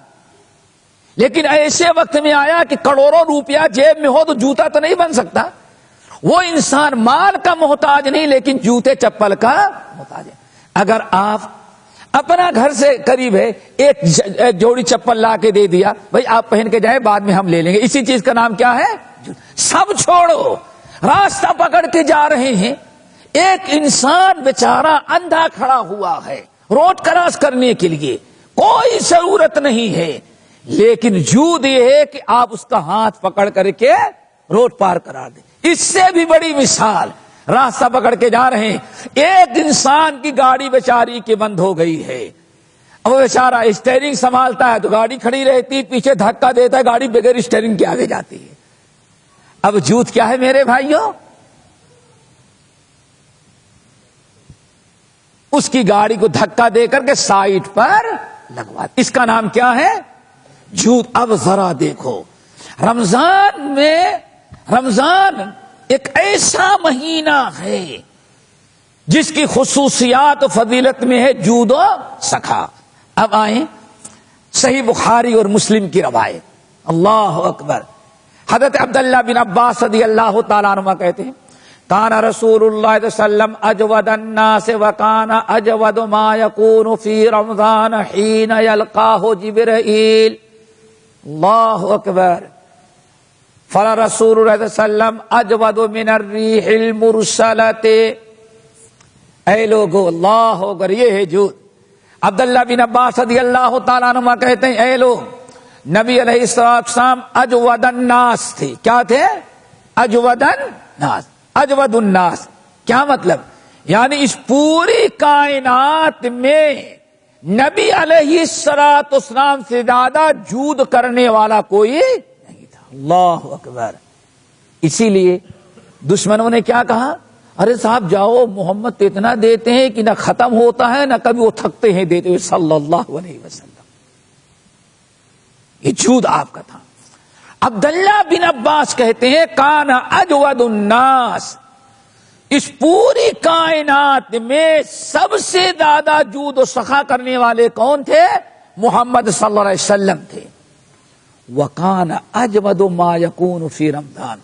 لیکن ایسے وقت میں آیا کہ کروڑوں روپیہ جیب میں ہو تو جوتا تو نہیں بن سکتا. وہ انسان مال کا محتاج نہیں، لیکن جوتے چپل کا محتاج ہے. اگر آپ اپنا گھر سے قریب ہے، ایک جوڑی چپل لا کے دے دیا، بھائی آپ پہن کے جائیں، بعد میں ہم لے لیں گے، اسی چیز کا نام کیا ہے؟ سب چھوڑو، راستہ پکڑ کے جا رہے ہیں، ایک انسان بیچارہ اندھا کھڑا ہوا ہے روڈ کراس کرنے کے لیے، کوئی ضرورت نہیں ہے، لیکن جود یہ ہے کہ آپ اس کا ہاتھ پکڑ کر کے روڈ پار کرا دیں. اس سے بھی بڑی مثال، راستہ پکڑ کے جا رہے ہیں، ایک انسان کی گاڑی بیچاری کی بند ہو گئی ہے. اب وہ بیچارہ اسٹیئرنگ سنبھالتا ہے تو گاڑی کھڑی رہتی، پیچھے دھکا دیتا ہے، گاڑی بغیر اسٹیئرنگ کے آگے جاتی ہے. اب جود کیا ہے میرے بھائیوں؟ اس کی گاڑی کو دھکا دے کر کے سائڈ پر لگوا، اس کا نام کیا ہے؟ جود. اب ذرا دیکھو، رمضان ایک ایسا مہینہ ہے جس کی خصوصیات و فضیلت میں ہے جود و سخا. اب آئیں صحیح بخاری اور مسلم کی روایت. اللہ اکبر. حضرت عبداللہ بن عباس رضی اللہ تعالیٰ عنہ کہتے ہیں، کان رسول اللہ صلی اللہ علیہ وسلم اجود الناس وکان اجود ما یکون فی رمضان حین یلقاہ جبرائیل. اللہ اکبر. فرسول اللہ صلی اللہ علیہ وسلم اجود من الریح المرسلۃ. اے لوگو، اللہ اکبر، یہ ہے جود. عبداللہ بن عباس رضی اللہ تعالیٰ عنہ کہتے ہیں، اے لوگ، نبی علیہ السلام اجود الناس تھے. کیا تھے؟ اجود الناس. اجود الناس کیا مطلب؟ یعنی اس پوری کائنات میں نبی علیہ السلام سے زیادہ جود کرنے والا کوئی نہیں تھا. اللہ اکبر. اسی لیے دشمنوں نے کیا کہا؟ ارے صاحب جاؤ، محمد تو اتنا دیتے ہیں کہ نہ ختم ہوتا ہے نہ کبھی وہ تھکتے ہیں دیتے ہوئے صلی اللہ علیہ وسلم. یہ جود آپ کا تھا. عبداللہ بن عباس کہتے ہیں، کان اجود الناس، اس پوری کائنات میں سب سے زیادہ جود و سخا کرنے والے کون تھے؟ محمد صلی اللہ علیہ وسلم تھے. وَكَانَ أَجْوَدُ مَا يَكُونُ فِي رمضان،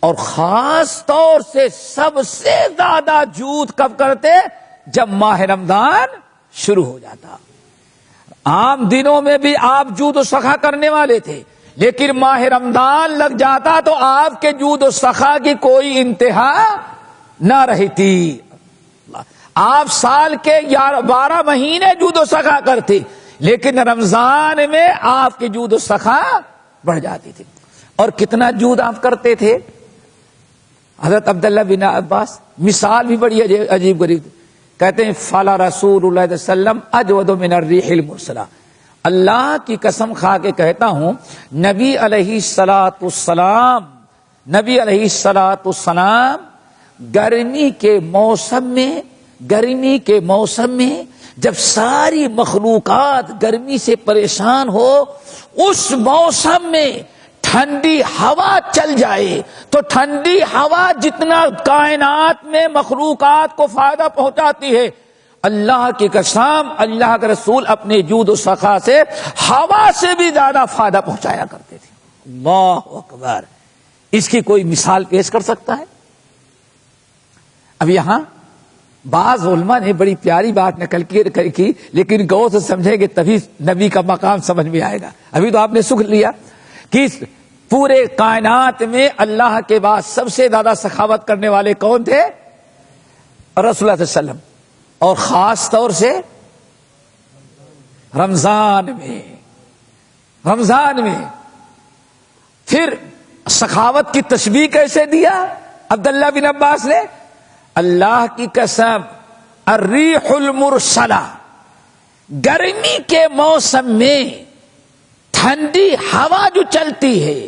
اور خاص طور سے سب سے زیادہ جود کب کرتے؟ جب ماہ رمضان شروع ہو جاتا۔ عام دنوں میں بھی آپ جود و سخا کرنے والے تھے، لیکن ماہ رمضان لگ جاتا تو آپ کے جود و سخا کی کوئی انتہا نہ رہتی۔ آپ سال کے 12 مہینے جود و سخا کرتے، لیکن رمضان میں آپ کی جود و سخا بڑھ جاتی تھی۔ اور کتنا جود آپ کرتے تھے؟ حضرت عبداللہ بن عباس مثال بھی بڑی عجیب غریب کہتے ہیں فَلَا رسول اللہ صلی اللہ علیہ وسلم اجود من الريح المرسلہ، اللہ کی قسم کھا کے کہتا ہوں نبی علیہ السلام گرمی کے موسم میں جب ساری مخلوقات گرمی سے پریشان ہو، اس موسم میں ٹھنڈی ہوا چل جائے تو ٹھنڈی ہوا جتنا کائنات میں مخلوقات کو فائدہ پہنچاتی ہے، اللہ کی قسم اللہ کے رسول اپنے جود و سخا سے ہوا سے بھی زیادہ فائدہ پہنچایا کرتے تھے۔ اللہ اکبر، اس کی کوئی مثال پیش کر سکتا ہے؟ اب یہاں بعض علماء نے بڑی پیاری بات نقل کی، لیکن غور سے سمجھیں گے تبھی نبی کا مقام سمجھ میں آئے گا۔ ابھی تو آپ نے سن لیا کہ پورے کائنات میں اللہ کے بعد سب سے زیادہ سخاوت کرنے والے کون تھے؟ رسول اللہ صلی اللہ علیہ وسلم، اور خاص طور سے رمضان میں پھر سخاوت کی تشبیہ کیسے دیا عبداللہ بن عباس نے؟ اللہ کی قسم الریح المرسلہ، گرمی کے موسم میں ٹھنڈی ہوا جو چلتی ہے،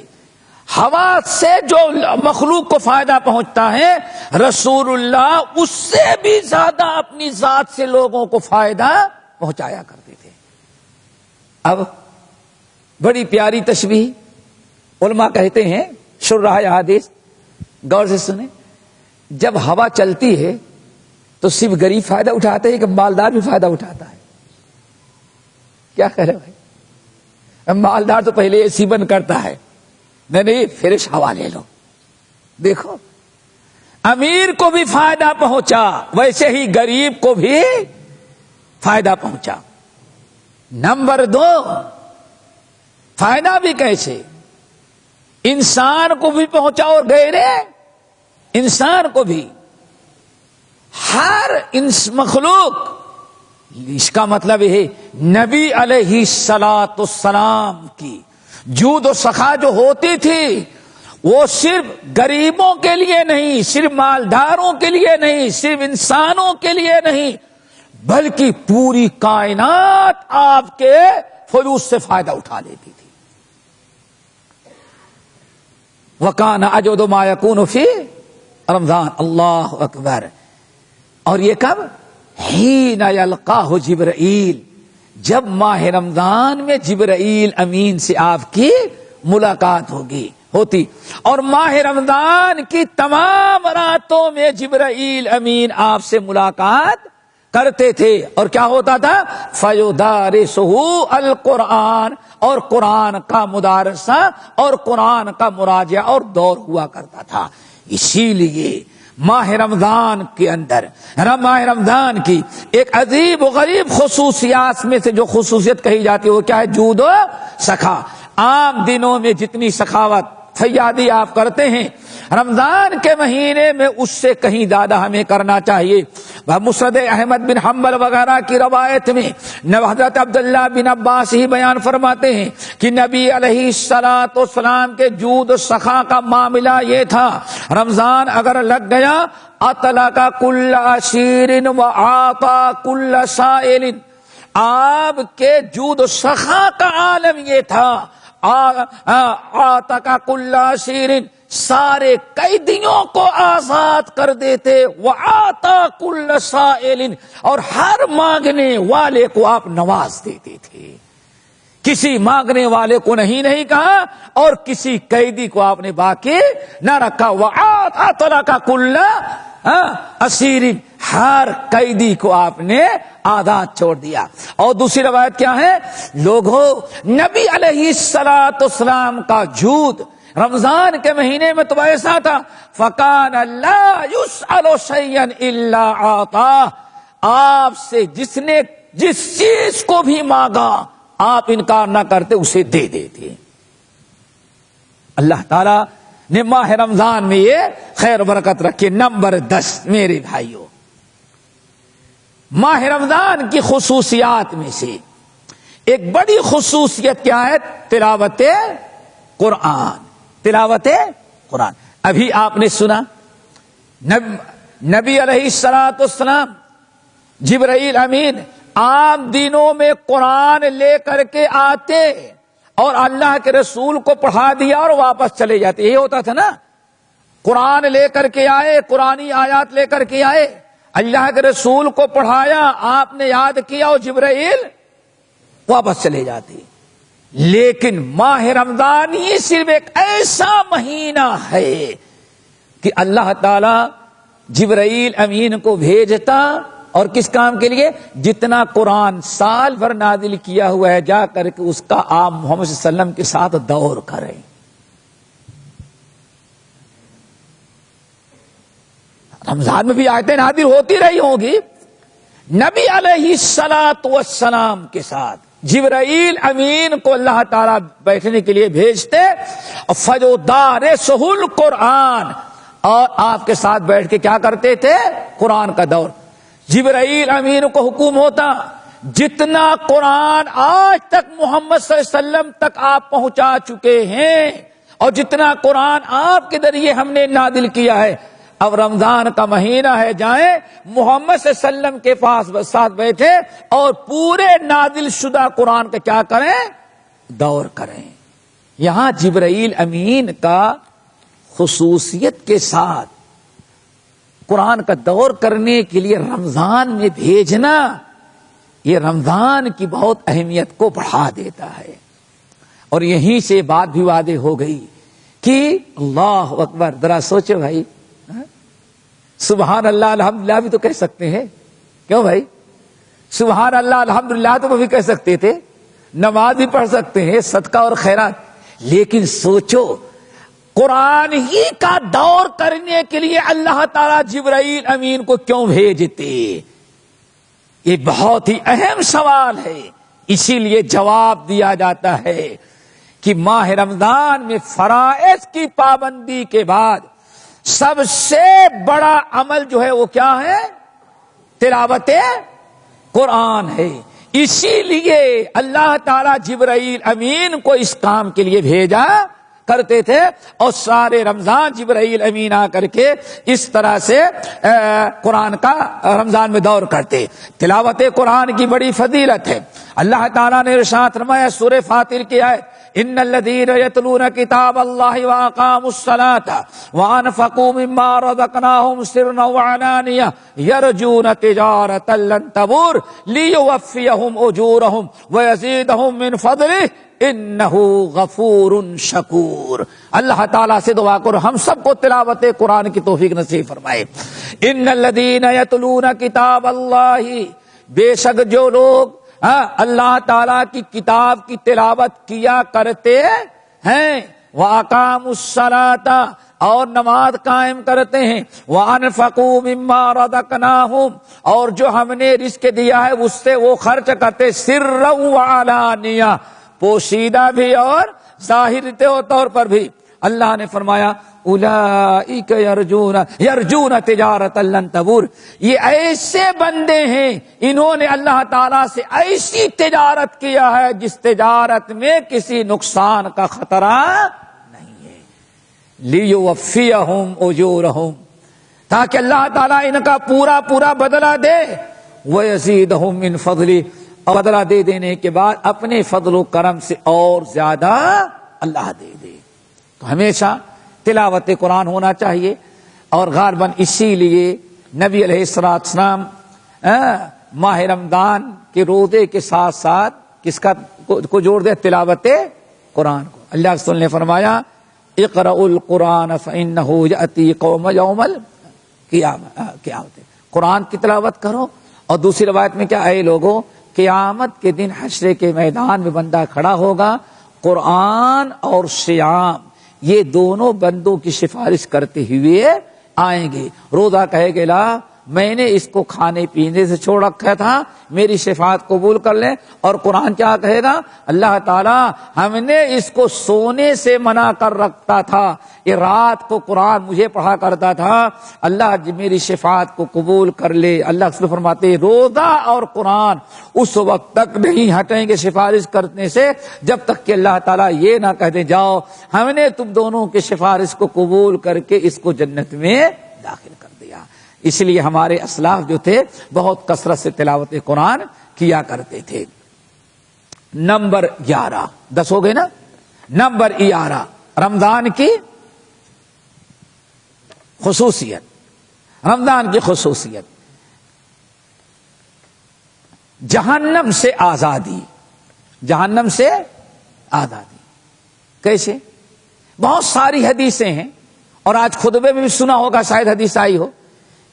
ہوا سے جو مخلوق کو فائدہ پہنچتا ہے، رسول اللہ اس سے بھی زیادہ اپنی ذات سے لوگوں کو فائدہ پہنچایا کرتے تھے۔ اب بڑی پیاری تشبیہ علماء کہتے ہیں، شرح حدیث غور سے سنیں، جب ہوا چلتی ہے تو صرف غریب فائدہ اٹھاتے ہیں کہ مالدار بھی فائدہ اٹھاتا ہے؟ کیا کہہ رہے بھائی؟ مالدار تو پہلے اے سی بند کرتا ہے، نہیں فریش ہوا لے لو۔ دیکھو امیر کو بھی فائدہ پہنچا، ویسے ہی غریب کو بھی فائدہ پہنچا۔ نمبر 2، فائدہ بھی کیسے؟ انسان کو بھی پہنچا اور غیر انسان کو بھی، ہر مخلوق۔ اس کا مطلب ہے نبی علیہ السلام کی جود و سخا جو ہوتی تھی وہ صرف غریبوں کے لیے نہیں، صرف مالداروں کے لیے نہیں، صرف انسانوں کے لیے نہیں، بلکہ پوری کائنات آپ کے فیوز سے فائدہ اٹھا لیتی تھی۔ وَكَانَ أَجْوَدُ مَا يَكُونُ فِي رمضان، اللہ اکبر۔ اور یہ کب؟ حین یلقاہ جبرائیل، جب ماہ رمضان میں جبرائیل امین سے آپ کی ملاقات ہوتی، اور ماہ رمضان کی تمام راتوں میں جبرائیل امین آپ سے ملاقات کرتے تھے، اور کیا ہوتا تھا؟ فَيُدَارِسُهُ القرآن، اور قرآن کا مدارسہ اور قرآن کا مراجعہ اور دور ہوا کرتا تھا۔ اسی لیے ماہ رمضان کے اندر ماہ رمضان کی ایک عجیب و غریب خصوصیات میں سے جو خصوصیت کہی جاتی ہے وہ کیا ہے؟ جود و سخا۔ عام دنوں میں جتنی سخاوت فیاضی آپ کرتے ہیں، رمضان کے مہینے میں اس سے کہیں زیادہ ہمیں کرنا چاہیے۔ مسند احمد بن حنبل وغیرہ کی روایت میں حضرت عبداللہ بن عباس ہی بیان فرماتے ہیں کہ نبی علیہ السلام کے جود و سخا کا معاملہ یہ تھا، رمضان اگر لگ گیا اطلق کل عشیر وعاطا کل سائل، آپ کے جود و سخا کا عالم یہ تھا، آتَقَ کل عشیر، سارے قیدیوں کو آزاد کر دیتے، وَآتَا کُلَّ سَائِلٍ، اور ہر مانگنے والے کو آپ نواز دیتے تھے۔ کسی مانگنے والے کو نہیں کہا، اور کسی قیدی کو آپ نے باقی نہ رکھا۔ وَآتَا کُلَّ اسیر، ہر قیدی کو آپ نے آزاد چھوڑ دیا۔ اور دوسری روایت کیا ہے؟ لوگوں، نبی علیہ الصلوۃ والسلام کا جھوٹ رمضان کے مہینے میں تو ایسا تھا، فَكَانَ لَا يُسْأَلُ شَيْئًا إِلَّا أَعْطَاهُ، آپ سے جس نے جس چیز کو بھی مانگا آپ انکار نہ کرتے، اسے دے دیتے۔ اللہ تعالی نے ماہ رمضان میں یہ خیر و برکت رکھے۔ نمبر 10 میرے بھائیوں، ماہ رمضان کی خصوصیات میں سے ایک بڑی خصوصیت کیا ہے؟ تلاوت قرآن۔ تلاوت قرآن۔ ابھی آپ نے سنا نبی علیہ الصلوۃ والسلام، جبرائیل امین عام دنوں میں قرآن لے کر کے آتے اور اللہ کے رسول کو پڑھا دیا اور واپس چلے جاتے، یہ ہوتا تھا نا۔ قرآن لے کر کے آئے، قرآنی آیات لے کر کے آئے، اللہ کے رسول کو پڑھایا، آپ نے یاد کیا اور جبرائیل واپس چلے جاتے۔ لیکن ماہ رمضان ہی صرف ایک ایسا مہینہ ہے کہ اللہ تعالی جبرائیل امین کو بھیجتا، اور کس کام کے لیے؟ جتنا قرآن سال بھر نازل کیا ہوا ہے جا کر کے اس کا آپ محمد صلی اللہ علیہ وسلم کے ساتھ دور کریں۔ رمضان میں بھی آیتیں نازل ہوتی رہی ہوں گی۔ نبی علیہ الصلوۃ والسلام کے ساتھ جبرائیل امین کو اللہ تعالیٰ بیٹھنے کے لیے بھیجتے، فَيُدَارِسُهُ الْقُرْآنَ، اور آپ کے ساتھ بیٹھ کے کیا کرتے تھے؟ قرآن کا دور۔ جبرائیل امین کو حکم ہوتا، جتنا قرآن آج تک محمد صلی اللہ علیہ وسلم تک آپ پہنچا چکے ہیں اور جتنا قرآن آپ کے ذریعے ہم نے نازل کیا ہے، اب رمضان کا مہینہ ہے، جائیں محمد صلی اللہ علیہ وسلم کے پاس ساتھ بیٹھے اور پورے نازل شدہ قرآن کا کیا کریں؟ دور کریں۔ یہاں جبرائیل امین کا خصوصیت کے ساتھ قرآن کا دور کرنے کے لیے رمضان میں بھیجنا، یہ رمضان کی بہت اہمیت کو بڑھا دیتا ہے۔ اور یہیں سے بات بھی واضح ہو گئی کہ اللہ اکبر، ذرا سوچو بھائی، سبحان اللہ الحمدللہ بھی تو کہہ سکتے ہیں، کیوں بھائی؟ سبحان اللہ الحمدللہ تو وہ بھی کہہ سکتے تھے، نماز بھی پڑھ سکتے ہیں، صدقہ اور خیرات، لیکن سوچو قرآن ہی کا دور کرنے کے لیے اللہ تعالیٰ جبرائیل امین کو کیوں بھیجتے؟ یہ بہت ہی اہم سوال ہے۔ اسی لیے جواب دیا جاتا ہے کہ ماہ رمضان میں فرائض کی پابندی کے بعد سب سے بڑا عمل جو ہے وہ کیا ہے؟ تلاوت قرآن ہے۔ اسی لیے اللہ تعالیٰ جبرائیل امین کو اس کام کے لیے بھیجا کرتے تھے، اور سارے رمضان جبرائیل امین آ کر کے اس طرح سے قرآن کا رمضان میں دور کرتے۔ تلاوت قرآن کی بڑی فضیلت ہے۔ اللہ تعالیٰ نے ارشاد فرمایا سورہ فاطر کی آیت، ان الذین یتلون کتاب اللہ واقاموا الصلاة وانفقوا مما رزقناهم سرا وعلانیہ یرجون تجارۃ لن تبور لیوفیہم اجورہم ویزیدہم من فضلہ انہ غفور شکور۔ اللہ تعالیٰ سے دعا کرو ہم سب کو تلاوت قرآن کی توفیق نصیب فرمائے۔ ان الذین یتلون کتاب اللہ، بے شک جو لوگ اللہ تعالیٰ کی کتاب کی تلاوت کیا کرتے ہیں، وَأَقَامُوا الصَّلَاةَ، اور نماز قائم کرتے ہیں، وَأَنفَقُوا مِمَّا رَزَقْنَاهُمْ، اور جو ہم نے رزق دیا ہے اس سے وہ خرچ کرتے، سِرًّا وَعَلَانِيَةً، پوشیدہ بھی اور ظاہر طور پر بھی۔ اللہ نے فرمایا اولئک یرجون تجارۃ لن تبور، یہ ایسے بندے ہیں انہوں نے اللہ تعالیٰ سے ایسی تجارت کیا ہے جس تجارت میں کسی نقصان کا خطرہ نہیں ہے۔ لیوفیہم اجورہم، تاکہ اللہ تعالیٰ ان کا پورا بدلہ دے، ویزیدہم من فضلہ، اور بدلہ دے دینے کے بعد اپنے فضل و کرم سے اور زیادہ اللہ دے دے۔ تو ہمیشہ تلاوت قرآن ہونا چاہیے، اور غالباً اسی لیے نبی علیہ السلام ماہ رمضان کے روزے کے ساتھ ساتھ کس کو جوڑ دے؟ تلاوت قرآن کو۔ اللہ رسول نے فرمایا اقرأوا القرآن فإنہ یأتی قوم یوم قیامت قرآن کی تلاوت کرو. اور دوسری روایت میں کیا، اے لوگوں قیامت کے دن حشر کے میدان میں بندہ کھڑا ہوگا، قرآن اور صیام یہ دونوں بندوں کی سفارش کرتے ہوئے آئیں گے. روزہ کہے گا لا میں نے اس کو کھانے پینے سے چھوڑ رکھا تھا، میری شفاعت قبول کر لیں. اور قرآن کیا کہے گا، اللہ تعالیٰ ہم نے اس کو سونے سے منع کر رکھتا تھا، یہ رات کو قرآن مجھے پڑھا کرتا تھا، اللہ میری شفاعت کو قبول کر لے. اللہ اس میں فرماتے روزہ اور قرآن اس وقت تک نہیں ہٹیں گے سفارش کرنے سے جب تک کہ اللہ تعالیٰ یہ نہ کہہ دے جاؤ ہم نے تم دونوں کی سفارش کو قبول کر کے اس کو جنت میں داخل کر دیا. اس لیے ہمارے اسلاف جو تھے بہت کثرت سے تلاوت قرآن کیا کرتے تھے. نمبر 11 10 ہو گئے نا. نمبر 11 رمضان کی خصوصیت. رمضان کی خصوصیت جہنم سے آزادی. جہنم سے آزادی کیسے؟ بہت ساری حدیثیں ہیں اور آج خطبے میں بھی سنا ہوگا، شاید حدیث آئی ہو،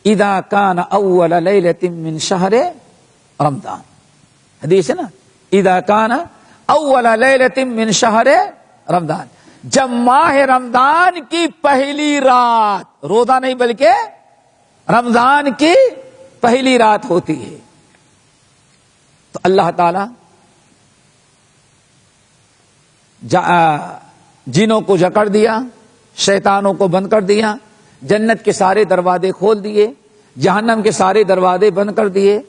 اذا کان اول لیلۃ من شہر رمضان. حدیث ہے نا، اذا کان اول لیلۃ من شہر رمضان، جب ماہ رمضان کی پہلی رات، روزہ نہیں بلکہ رمضان کی پہلی رات ہوتی ہے، تو اللہ تعالی جنوں کو جکڑ دیا، شیطانوں کو بند کر دیا، جنت کے سارے دروازے کھول دیے، جہنم کے سارے دروازے بند کر دیے.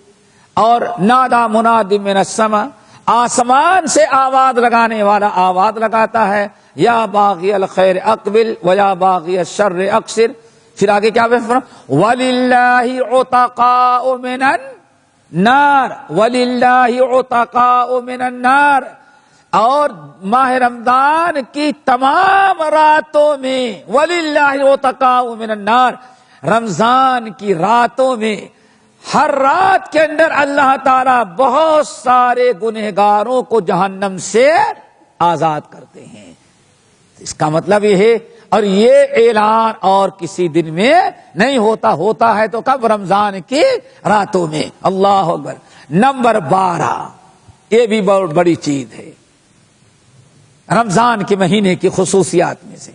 اور نادا مناد من السما، آسمان سے آواز لگانے والا آواز لگاتا ہے، یا باغی الخیر اقبل و یا باغی الشر اقصر. پھر آگے کیا وَلِلَّهِ عُتَقَاءُ مِنَ النَّارِ وَلِلَّهِ عُتَقَاءُ مِنَ النَّارِ. اور ماہ رمضان کی تمام راتوں میں وَلِلَّهِ عُتَقَاءُ مِنَ النَّارِ، رمضان کی راتوں میں ہر رات کے اندر اللہ تعالیٰ بہت سارے گنہگاروں کو جہنم سے آزاد کرتے ہیں. اس کا مطلب یہ ہے، اور یہ اعلان اور کسی دن میں نہیں ہوتا، ہوتا ہے تو کب؟ رمضان کی راتوں میں. اللہ اکبر. نمبر 12 یہ بھی بہت بڑی چیز ہے رمضان کے مہینے کی خصوصیات میں سے.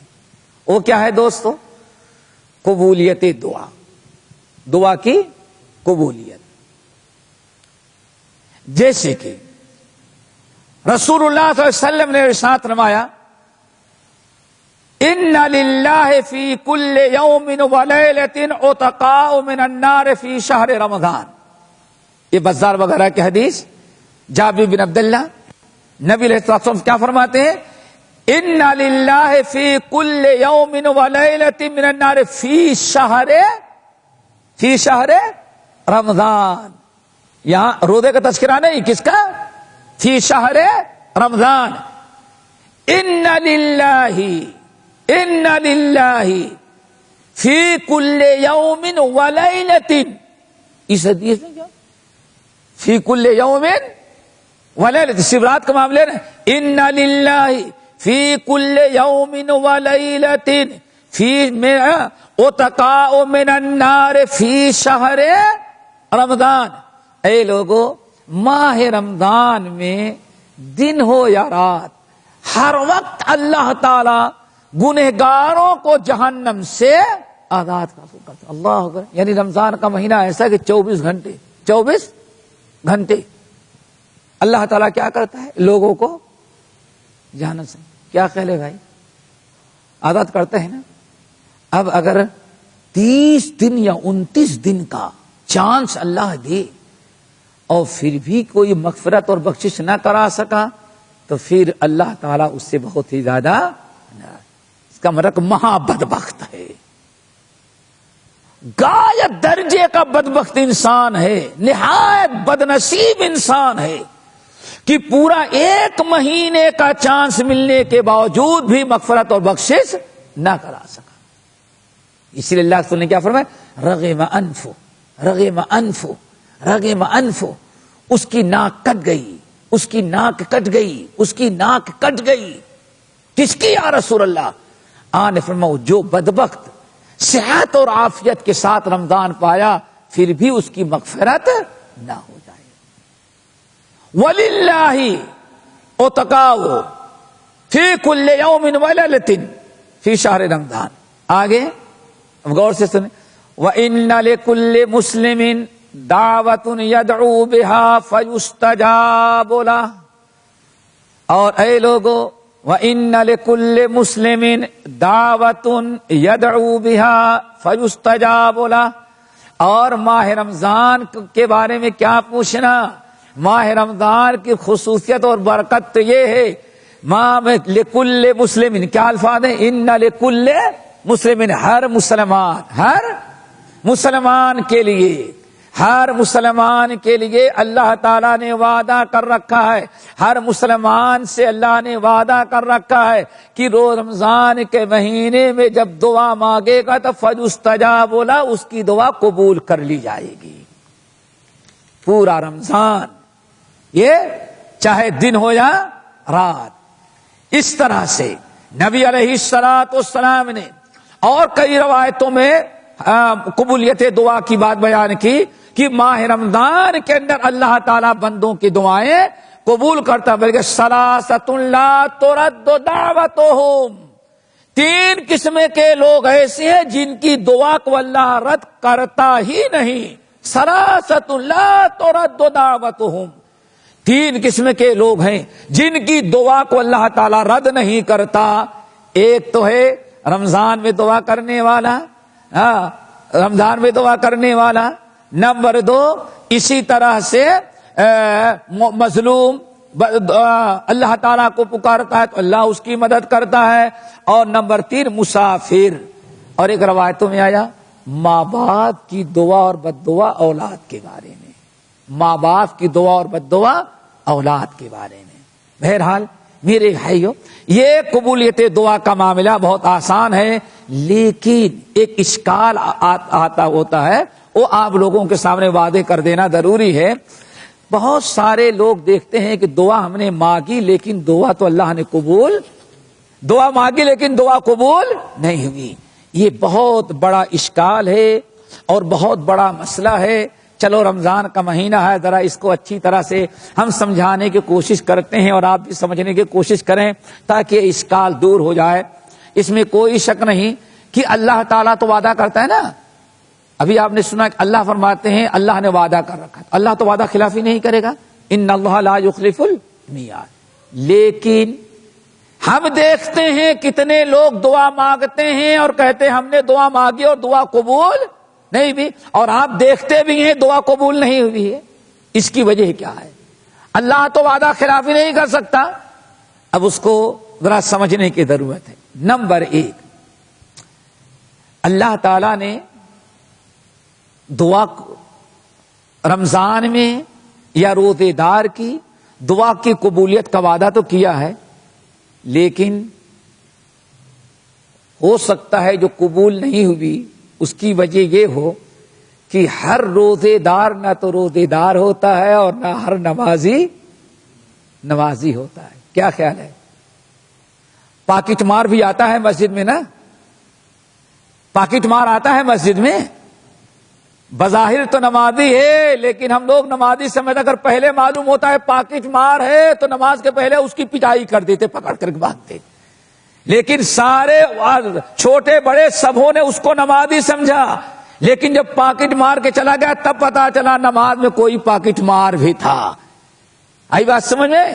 وہ کیا ہے دوستو؟ قبولیت دعا. دعا کی قبولیت. جیسے کہ رسول اللہ صلی اللہ علیہ وسلم نے ارشاد فرمایا، ان للہ فی کل یوم ولیلۃ عتقاء من النار فی شہر رمضان. یہ بزار وغیرہ کی حدیث. جابر بن عبداللہ نبی علیہ السلام کیا فرماتے ہیں؟ ان للہ فی کل یوم ولیلۃ من النار فی شہر رمضان. یہاں روزے کا تذکرہ نہیں، کس کا؟ فی شہر رمضان. ان للہ فی کل یوم ولیلۃ. اس حدیث میں کیا فی کل یوم ولیلۃ؟ صرف رات کا معاملہ ہے. ان للہ فی کل یوم ولیلۃ فی عتقاء من النار فی شہر رمضان. اے لوگو ماہ رمضان میں دن ہو یا رات، ہر وقت اللہ تعالی گنہگاروں کو جہنم سے آزاد کرتا. اللہ اکبر. یعنی رمضان کا مہینہ ایسا کہ 24 گھنٹے اللہ تعالیٰ کیا کرتا ہے؟ لوگوں کو جہنم سے. کیا خیال ہے بھائی؟ آزاد کرتے ہیں نا. اب اگر 30 دن یا 29 دن کا چانس اللہ دے اور پھر بھی کوئی مغفرت اور بخشش نہ کرا سکا تو پھر اللہ تعالیٰ اس سے بہت ہی زیادہ، اس کا مطلب مہا بدبخت ہے، غایت درجے کا بدبخت انسان ہے، نہایت بدنصیب انسان ہے کہ پورا 1 مہینے کا چانس ملنے کے باوجود بھی مغفرت اور بخشش نہ کرا سکا. اسی لیے اللہ نے کیا فرمایا؟ رغم انفو. اس کی ناک کٹ گئی، اس کی ناک کٹ گئی، اس کی ناک کٹ گئی. کس کی یا رسول اللہ؟ آنے فرماؤ جو بدبخت صحت اور عافیت کے ساتھ رمضان پایا، پھر بھی اس کی مغفرت نہ ہو جائے۔ وَلِلَّهِ اُتْقَاءُ فِي كُلِّ يَوْمٍ وَلَيْلَةٍ فِي شَهْرِ رمضان۔ آگے اب غور سے سنیں، وَإِنَّ لِكُلِّ مُسْلِمٍ دعوة يدعو بها فيستجاب له، اور اے لوگو وَإِنَّ لِكُلِّ مُسْلِمٍ دعوة يدعو بها فيستجاب له، اور ماہ رمضان کے بارے میں کیا پوچھنا؟ ماہ رمضان کی خصوصیت اور برکت تو یہ ہے، لکل مسلم، کیا الفاظ ہیں؟ ان لکل مسلم، ہر مسلمان کے لیے، ہر مسلمان کے لیے اللہ تعالیٰ نے وعدہ کر رکھا ہے، ہر مسلمان سے اللہ نے وعدہ کر رکھا ہے کہ روز رمضان کے مہینے میں جب دعا مانگے گا تو فَيُسْتَجَابُ لَهُ، اس کی دعا قبول کر لی جائے گی۔ پورا رمضان، یہ چاہے دن ہو یا رات، اس طرح سے نبی علیہ الصلوۃ والسلام نے اور کئی روایتوں میں قبولیت دعا کی بات بیان کی کہ ماہ رمضان کے اندر اللہ تعالیٰ بندوں کی دعائیں قبول کرتا، بلکہ ثلاثۃ لا ترد دعوتهم، تین قسم کے لوگ ایسے ہیں جن کی دعا کو اللہ رد کرتا ہی نہیں۔ ثلاثۃ لا ترد دعوتهم، تین قسم کے لوگ ہیں جن کی دعا کو اللہ تعالیٰ رد نہیں کرتا۔ ایک تو ہے رمضان میں دعا کرنے والا، رمضان میں دعا کرنے والا۔ نمبر دو، اسی طرح سے مظلوم اللہ تعالیٰ کو پکارتا ہے تو اللہ اس کی مدد کرتا ہے۔ اور نمبر تین، مسافر۔ اور ایک روایتوں میں آیا ماں باپ کی دعا اور بد دعا اولاد کے بارے میں، ماں باپ کی دعا اور بد دعا اولاد کے بارے میں۔ بہرحال میرے بھائیو، یہ قبولیت دعا کا معاملہ بہت آسان ہے، لیکن ایک اشکال آتا ہوتا ہے، وہ آپ لوگوں کے سامنے واضح کر دینا ضروری ہے۔ بہت سارے لوگ دیکھتے ہیں کہ دعا ہم نے مانگی لیکن دعا تو اللہ نے قبول، دعا مانگی لیکن دعا قبول نہیں ہوئی۔ یہ بہت بڑا اشکال ہے اور بہت بڑا مسئلہ ہے۔ چلو رمضان کا مہینہ ہے، ذرا اس کو اچھی طرح سے ہم سمجھانے کی کوشش کرتے ہیں اور آپ بھی سمجھنے کی کوشش کریں تاکہ یہ اشکال دور ہو جائے۔ اس میں کوئی شک نہیں کہ اللہ تعالیٰ تو وعدہ کرتا ہے نا۔ ابھی آپ نے سنا کہ اللہ فرماتے ہیں اللہ نے وعدہ کر رکھا، اللہ تو وعدہ خلافی نہیں کرے گا، ان اللہ لا یخلف المیعاد۔ لیکن ہم دیکھتے ہیں کتنے لوگ دعا مانگتے ہیں اور کہتے ہیں ہم نے دعا مانگی اور دعا قبول نہیں بھی، اور آپ دیکھتے بھی ہیں دعا قبول نہیں ہوئی ہے۔ اس کی وجہ کیا ہے؟ اللہ تو وعدہ خلافی نہیں کر سکتا۔ اب اس کو ذرا سمجھنے کی ضرورت ہے۔ نمبر ایک، اللہ تعالی نے دعا رمضان میں یا روزے دار کی دعا کی قبولیت کا وعدہ تو کیا ہے، لیکن ہو سکتا ہے جو قبول نہیں ہوئی اس کی وجہ یہ ہو کہ ہر روزے دار نہ تو روزے دار ہوتا ہے اور نہ ہر نمازی ہوتا ہے۔ کیا خیال ہے؟ پاکٹ مار بھی آتا ہے مسجد میں نا، پاکٹ مار آتا ہے مسجد میں، بظاہر تو نمازی ہے لیکن ہم لوگ نمازی سمجھتے، اگر پہلے معلوم ہوتا ہے پاکٹ مار ہے تو نماز کے پہلے اس کی پٹائی کر دیتے، پکڑ کر بھاگتے۔ لیکن سارے چھوٹے بڑے سبوں نے اس کو نمازی سمجھا، لیکن جب پاکٹ مار کے چلا گیا تب پتا چلا نماز میں کوئی پاکٹ مار بھی تھا۔ آئی بات سمجھ میں؟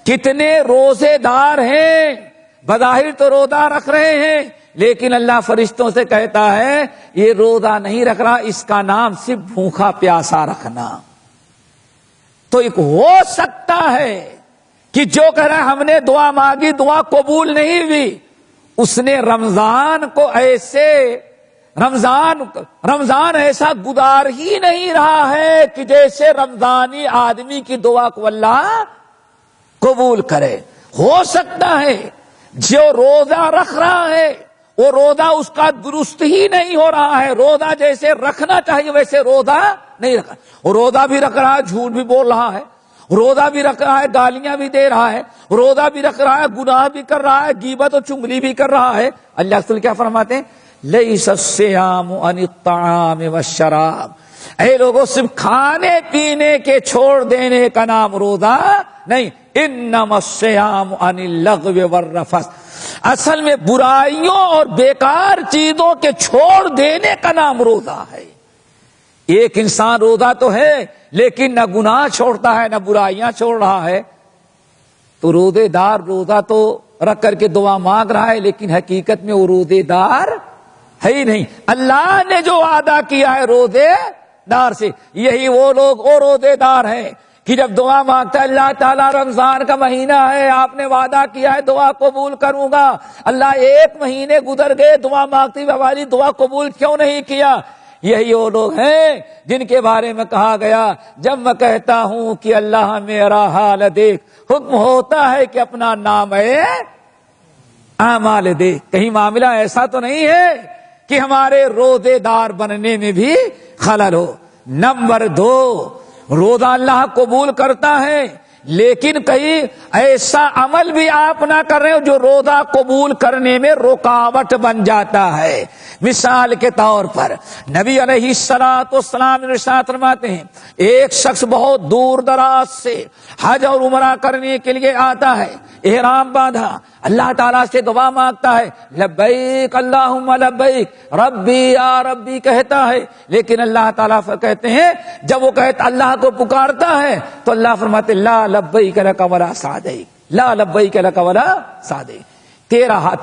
کتنے روزے دار ہیں، بظاہر تو روزہ رکھ رہے ہیں لیکن اللہ فرشتوں سے کہتا ہے یہ روزہ نہیں رکھ رہا، اس کا نام صرف بھوکا پیاسا رکھنا۔ تو ایک ہو سکتا ہے کہ جو کہہ رہا ہے ہم نے دعا مانگی دعا قبول نہیں ہوئی، اس نے رمضان کو ایسے رمضان ایسا گزار ہی نہیں رہا ہے کہ جیسے رمضانی آدمی کی دعا کو اللہ قبول کرے۔ ہو سکتا ہے جو روزہ رکھ رہا ہے وہ روزہ اس کا درست ہی نہیں ہو رہا ہے، روزہ جیسے رکھنا چاہیے ویسے روزہ نہیں رکھا، وہ روزہ بھی رکھ رہا ہے جھوٹ بھی بول رہا ہے، روزہ بھی رکھ رہا ہے گالیاں بھی دے رہا ہے، روزہ بھی رکھ رہا ہے گناہ بھی کر رہا ہے، غیبت اور چغلی بھی کر رہا ہے۔ اللہ رسول کیا فرماتے ہیں لیس الصیام عن الطعام والشراب، اے لوگوں صرف کھانے پینے کے چھوڑ دینے کا نام روزہ نہیں، انما الصیام عن اللغو والرفث، اصل میں برائیوں اور بیکار چیزوں کے چھوڑ دینے کا نام روزہ ہے۔ ایک انسان روزہ تو ہے لیکن نہ گناہ چھوڑتا ہے نہ برائیاں چھوڑ رہا ہے، تو روزے دار روزہ تو رکھ کر کے دعا مانگ رہا ہے لیکن حقیقت میں وہ روزے دار ہے ہی نہیں۔ اللہ نے جو وعدہ کیا ہے روزے دار سے، یہی وہ لوگ وہ روزے دار ہیں کہ جب دعا مانگتا ہے اللہ تعالیٰ رمضان کا مہینہ ہے، آپ نے وعدہ کیا ہے دعا قبول کروں گا، اللہ 1 مہینے گزر گئے دعا مانگتی ہوئی ہماری دعا قبول کیوں نہیں کیا؟ یہی وہ لوگ ہیں جن کے بارے میں کہا گیا جب میں کہتا ہوں کہ اللہ میرا حال دیکھ، حکم ہوتا ہے کہ اپنا نام اعمال دیکھ۔ کہیں معاملہ ایسا تو نہیں ہے کہ ہمارے روزے دار بننے میں بھی خلل ہو۔ نمبر 2، روزہ اللہ قبول کرتا ہے لیکن کہیں ایسا عمل بھی آپ نہ کر رہے ہو جو روزہ قبول کرنے میں رکاوٹ بن جاتا ہے۔ مثال کے طور پر نبی علیہ الصلوۃ والسلام ارشاد فرماتے ہیں ایک شخص بہت دور دراز سے حج اور عمرہ کرنے کے لیے آتا ہے، احرام باندھا، اللہ تعالیٰ سے دعا مانگتا ہے، لبیک اللہم لبیک ربی یا ربی کہتا ہے، لیکن اللہ تعالیٰ کہتے ہیں جب وہ کہتا اللہ کو پکارتا ہے تو اللہ فرماتے لا لبیک لک ولا سعدیک، لا لبیک لک ولا سعدیک،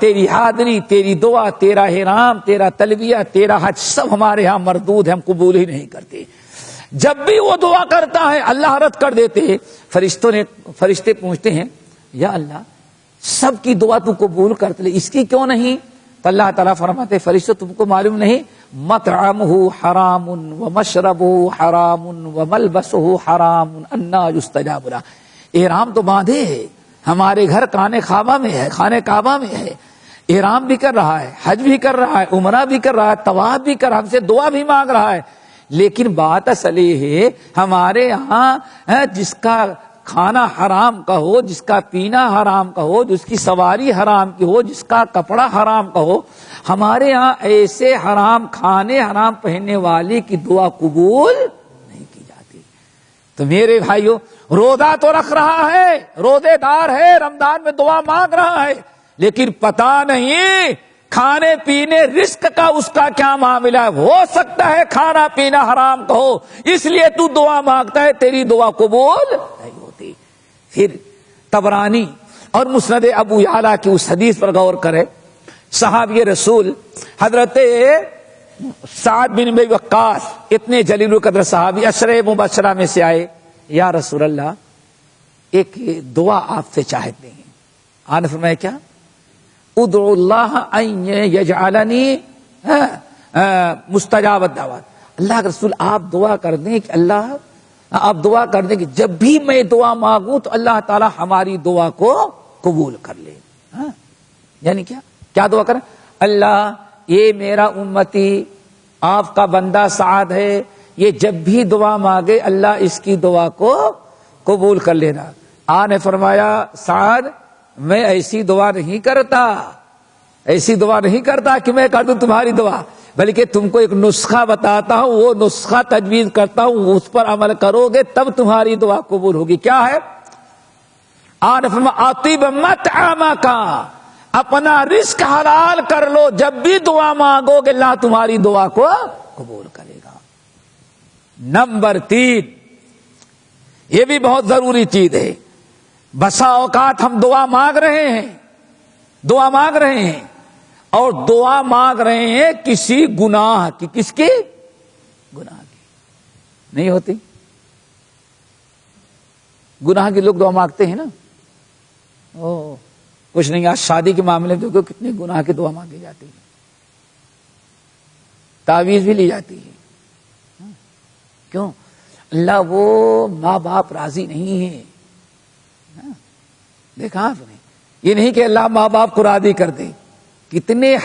تیری حاضری، تیری دعا، تیرا احرام، تیرا تلبیہ، تیرا حج سب ہمارے ہاں مردود ہے، ہم قبول ہی نہیں کرتے۔ جب بھی وہ دعا کرتا ہے اللہ رد کر دیتے ہیں۔ فرشتے پوچھتے ہیں یا اللہ سب کی دعا تو قبول کرتے لے، اس کی کیوں نہیں؟ تو اللہ تعالیٰ فرماتے فرشتوں تم کو معلوم نہیں مطعمہ حرام ومشربہ حرام وملبسہ حرام انا یستجاب لہ، احرام تو باندھے ہے، ہمارے گھر خانہ کعبہ میں ہے، احرام بھی کر رہا ہے، حج بھی کر رہا ہے، عمرہ بھی کر رہا ہے، طواف بھی کر رہا ہے، ہم سے دعا بھی مانگ رہا ہے، لیکن بات اصل یہ ہے ہمارے یہاں جس کا کھانا حرام کا ہو، جس کا پینا حرام کا ہو، جس کی سواری حرام کی ہو، جس کا کپڑا حرام کا ہو، ہمارے یہاں ایسے حرام کھانے حرام پہننے والے کی دعا قبول نہیں کی جاتی۔ تو میرے بھائیو روزہ تو رکھ رہا ہے، روزے دار ہے، رمضان میں دعا مانگ رہا ہے، لیکن پتہ نہیں کھانے پینے رزق کا اس کا کیا معاملہ ہے۔ ہو سکتا ہے کھانا پینا حرام کا ہو اس لیے تو دعا مانگتا ہے، تیری دعا قبول نہیں ہوتی۔ پھر طبرانی اور مسند ابو یعلا کی اس حدیث پر غور کرے، صحابی رسول حضرت سعد بن ابی وقاص اتنے جلیل القدر صحابی عشرہ مبشرہ میں سے آئے، یا رسول اللہ ایک دعا آپ سے چاہتے ہیں۔ آپ نے فرمایا کیا؟ ادعو اللہ ان یجعلنی مستجاب الدعوات، اللہ کے رسول آپ دعا کر دیں کہ اللہ آپ دعا کر دیں کہ جب بھی میں دعا مانگوں تو اللہ تعالی ہماری دعا کو قبول کر لے۔ یعنی کیا دعا کریں؟ اللہ یہ میرا امتی آپ کا بندہ سعد ہے، یہ جب بھی دعا مانگے اللہ اس کی دعا کو قبول کر لینا۔ آپ نے فرمایا سعد میں ایسی دعا نہیں کرتا کہ میں کر دوں تمہاری دعا، بلکہ تم کو ایک نسخہ بتاتا ہوں، وہ نسخہ تجویز کرتا ہوں، اس پر عمل کرو گے تب تمہاری دعا قبول ہوگی۔ کیا ہے؟ آپ نے فرمایا اطیب مطعمک، اپنا رزق حلال کر لو، جب بھی دعا مانگو گے اللہ تمہاری دعا کو قبول کرے گا۔ نمبر 3، یہ بھی بہت ضروری چیز ہے، بسا اوقات ہم دعا مانگ رہے ہیں اور دعا مانگ رہے ہیں کسی گناہ کی، کس کی؟ گناہ کی نہیں ہوتی۔ گناہ کے لوگ دعا مانگتے ہیں نا، کچھ نہیں، آج شادی کے معاملے میں دیکھو کتنے گناہ کی دعا مانگی جاتی ہے، تعویذ بھی لی جاتی ہے۔ کیوں؟ اللہ وہ ماں باپ راضی نہیں ہے۔ دیکھا آپ نے، یہ نہیں کہ اللہ ماں باپ کو راضی کر دے، کتنے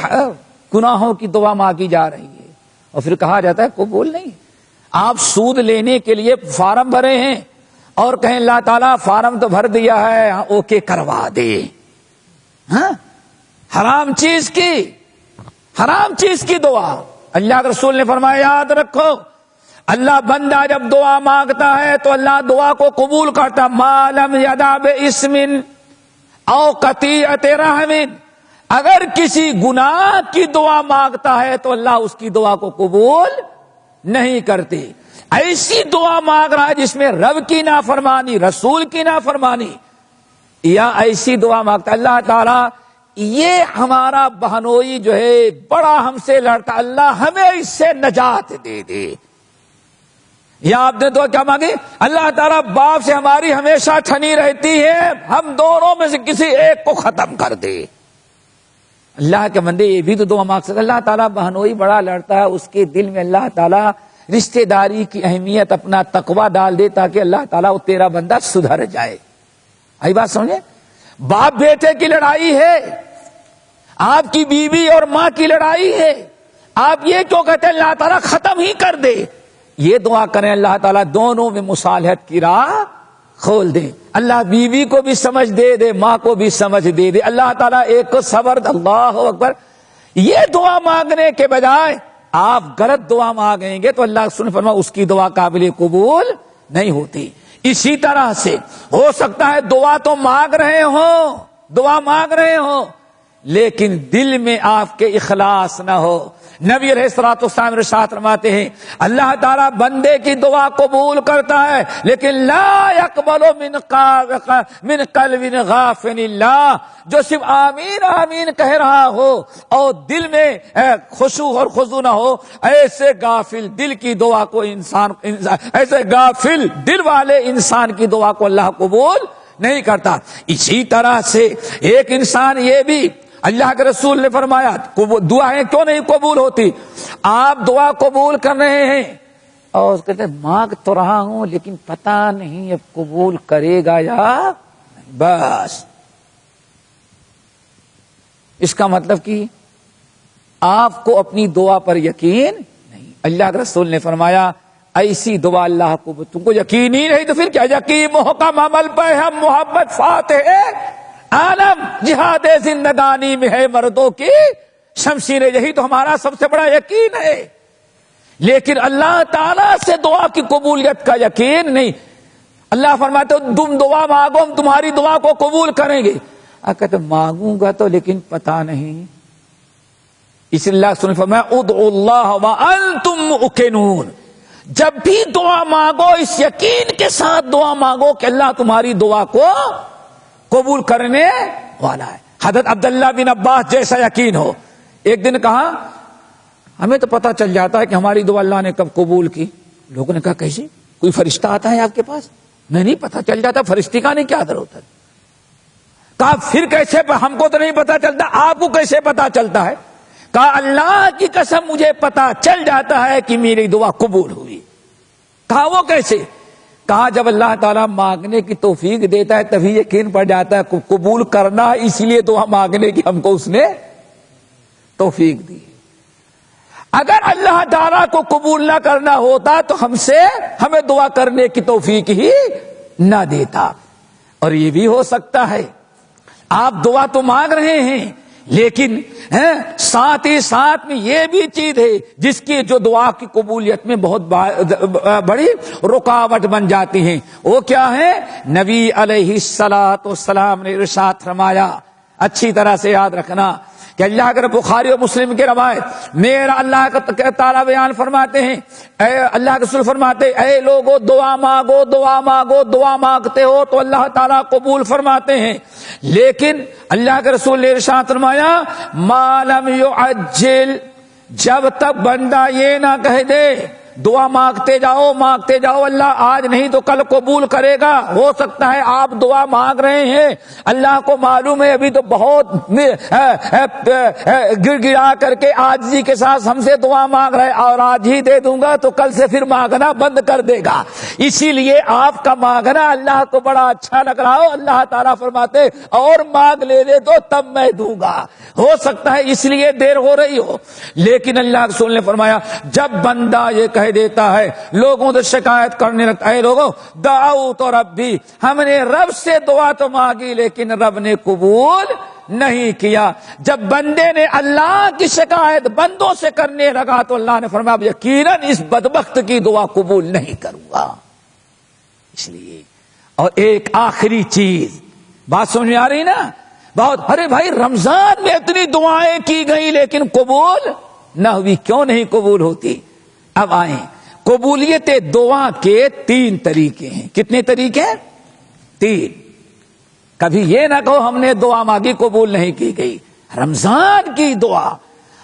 گناہوں کی دعا مانگی جا رہی ہے اور پھر کہا جاتا ہے قبول نہیں۔ آپ سود لینے کے لیے فارم بھرے ہیں اور کہیں اللہ تعالیٰ فارم تو بھر دیا ہے اوکے کروا دے، حرام چیز کی حرام چیز کی دعا. اللہ کے رسول نے فرمایا یاد رکھو اللہ بندہ جب دعا مانگتا ہے تو اللہ دعا کو قبول کرتا. ما لم یدع باسم او قطیعۃ رحم، اگر کسی گناہ کی دعا مانگتا ہے تو اللہ اس کی دعا کو قبول نہیں کرتے. ایسی دعا مانگ رہا ہے جس میں رب کی نافرمانی، رسول کی نافرمانی، یا ایسی دعا مانگتا اللہ تعالیٰ یہ ہمارا بہنوئی جو ہے بڑا ہم سے لڑتا، اللہ ہمیں اس سے نجات دے دے. یا آپ نے دعا کیا مانگی؟ اللہ تعالیٰ باپ سے ہماری ہمیشہ ٹھنی رہتی ہے، ہم دونوں میں سے کسی ایک کو ختم کر دے. اللہ کے بندے یہ بھی تو دعا مانگ سکتے. اللہ تعالیٰ بہنوئی بڑا لڑتا ہے، اس کے دل میں اللہ تعالیٰ رشتہ داری کی اہمیت اپنا تقوی ڈال دے تاکہ اللہ تعالیٰ وہ تیرا بندہ سدھر جائے. آئی بات سمجھے؟ باپ بیٹے کی لڑائی ہے، آپ کی بیوی اور ماں کی لڑائی ہے، آپ یہ کیوں کہتے ہیں اللہ تعالیٰ ختم ہی کر دے؟ یہ دعا کریں اللہ تعالیٰ دونوں میں مصالحت کی راہ کھول دے. اللہ بیوی کو بھی سمجھ دے دے، ماں کو بھی سمجھ دے دے. اللہ تعالیٰ ایک کو صبر. اللہ اکبر. یہ دعا مانگنے کے بجائے آپ غلط دعا مانگیں گے تو اللہ سن فرما اس کی دعا قابل قبول نہیں ہوتی. اسی طرح سے ہو سکتا ہے دعا تو مانگ رہے ہوں لیکن دل میں آپ کے اخلاص نہ ہو. نبی علیہ الصلوۃ والسلام ارشاد فرماتے ہیں اللہ تعالیٰ بندے کی دعا قبول کرتا ہے لیکن لا يقبل من قلب غافل اللہ، جو صرف آمین آمین کہہ رہا ہو اور دل میں خشوع اور خضوع نہ ہو، ایسے غافل دل کی دعا کو ایسے غافل دل والے انسان کی دعا کو اللہ قبول نہیں کرتا. اسی طرح سے ایک انسان یہ بھی اللہ کے رسول نے فرمایا دعائیں کیوں نہیں قبول ہوتی؟ آپ دعا قبول کر رہے ہیں اور کہتے ہیں مانگ تو رہا ہوں لیکن پتہ نہیں اب قبول کرے گا یا نہیں. بس اس کا مطلب کہ آپ کو اپنی دعا پر یقین نہیں. اللہ کے رسول نے فرمایا ایسی دعا اللہ کو تم کو یقین ہی نہیں تو پھر کیا؟ یقین محکم عمل پہ ہم محبت فاتح عالم جہاد زندگانی میں ہے مردوں کی شمشیر، یہی تو ہمارا سب سے بڑا یقین ہے. لیکن اللہ تعالیٰ سے دعا کی قبولیت کا یقین نہیں. اللہ فرماتے تم دعا مانگو ہم تمہاری دعا کو قبول کریں گے. کہتے مانگوں گا تو لیکن پتا نہیں. اس لیے اللہ سن فرمایا ادعوا اللہ وانتم موقنون، جب بھی دعا مانگو اس یقین کے ساتھ دعا مانگو کہ اللہ تمہاری دعا کو قبول کرنے والا ہے. حضرت عبداللہ بن عباس جیسا یقین ہو. ایک دن کہا ہمیں تو پتا چل جاتا ہے کہ ہماری دعا اللہ نے کب قبول کی. لوگوں نے کہا کیسے؟ کوئی فرشتہ آتا ہے آپ کے پاس؟ نہیں پتا چل جاتا. فرشتے کا نہیں کیا ضرورت ہے. کہا پھر کیسے؟ ہم کو تو نہیں پتا چلتا، آپ کو کیسے پتا چلتا ہے؟ کہا اللہ کی قسم مجھے پتا چل جاتا ہے کہ میری دعا قبول ہوئی. کہا وہ کیسے؟ کہا جب اللہ تعالیٰ مانگنے کی توفیق دیتا ہے تبھی یقین پڑ جاتا ہے قبول کرنا، اسی لیے دعا مانگنے کی ہم کو اس نے توفیق دی. اگر اللہ تعالیٰ کو قبول نہ کرنا ہوتا تو ہمیں دعا کرنے کی توفیق ہی نہ دیتا. اور یہ بھی ہو سکتا ہے آپ دعا تو مانگ رہے ہیں لیکن ساتھ ہی ساتھ میں یہ بھی چیز ہے جس کی جو دعا کی قبولیت میں بہت بڑی رکاوٹ بن جاتی ہے. وہ کیا ہے؟ نبی علیہ الصلوۃ والسلام نے ارشاد فرمایا، اچھی طرح سے یاد رکھنا کہ اللہ کے بخاری اور مسلم کی روایت میرا اللہ کا تعالیٰ بیان فرماتے ہیں، اے اللہ کے رسول فرماتے اے لوگو دعا مانگو دعا مانگو، دعا مانگتے ہو تو اللہ تعالیٰ قبول فرماتے ہیں. لیکن اللہ کے رسول نے ارشاد فرمایا ما لم یعجل، جب تک بندہ یہ نہ کہہ دے دعا مانگتے جاؤ اللہ آج نہیں تو کل قبول کرے گا. ہو سکتا ہے آپ دعا مانگ رہے ہیں، اللہ کو معلوم ہے ابھی تو بہت گر گڑا کر کے عاجزی کے ساتھ ہم سے دعا مانگ رہے اور آج ہی دے دوں گا تو کل سے پھر مانگنا بند کر دے گا. اسی لیے آپ کا مانگنا اللہ کو بڑا اچھا لگ رہا ہو، اللہ تعالیٰ فرماتے اور مانگ لے تو تب میں دوں گا. ہو سکتا ہے اس لیے دیر ہو رہی ہو. لیکن اللہ کے رسول نے فرمایا جب بندہ یہ کہہ دیتا ہے لوگوں سے شکایت کرنے لگتا ہے لوگوں دعوت ربی، ہم نے رب سے دعا تو مانگی لیکن رب نے قبول نہیں کیا۔ جب بندے نے اللہ کی شکایت بندوں سے کرنے لگا تو اللہ نے فرمایا اب یقیناً اس بدبخت کی دعا قبول نہیں کروں گا۔ اس لیے اور ایک آخری چیز، بات سمجھ میں آ رہی نا؟ بہت، ارے بھائی رمضان میں اتنی دعائیں کی گئی لیکن قبول نہ ہوئی، کیوں نہیں قبول ہوتی؟ اب آئیں، قبولیت دعا کے 3 طریقے ہیں۔ کتنے طریقے ہیں؟ 3۔ کبھی یہ نہ کہو ہم نے دعا مانگی قبول نہیں کی گئی۔ رمضان کی دعا،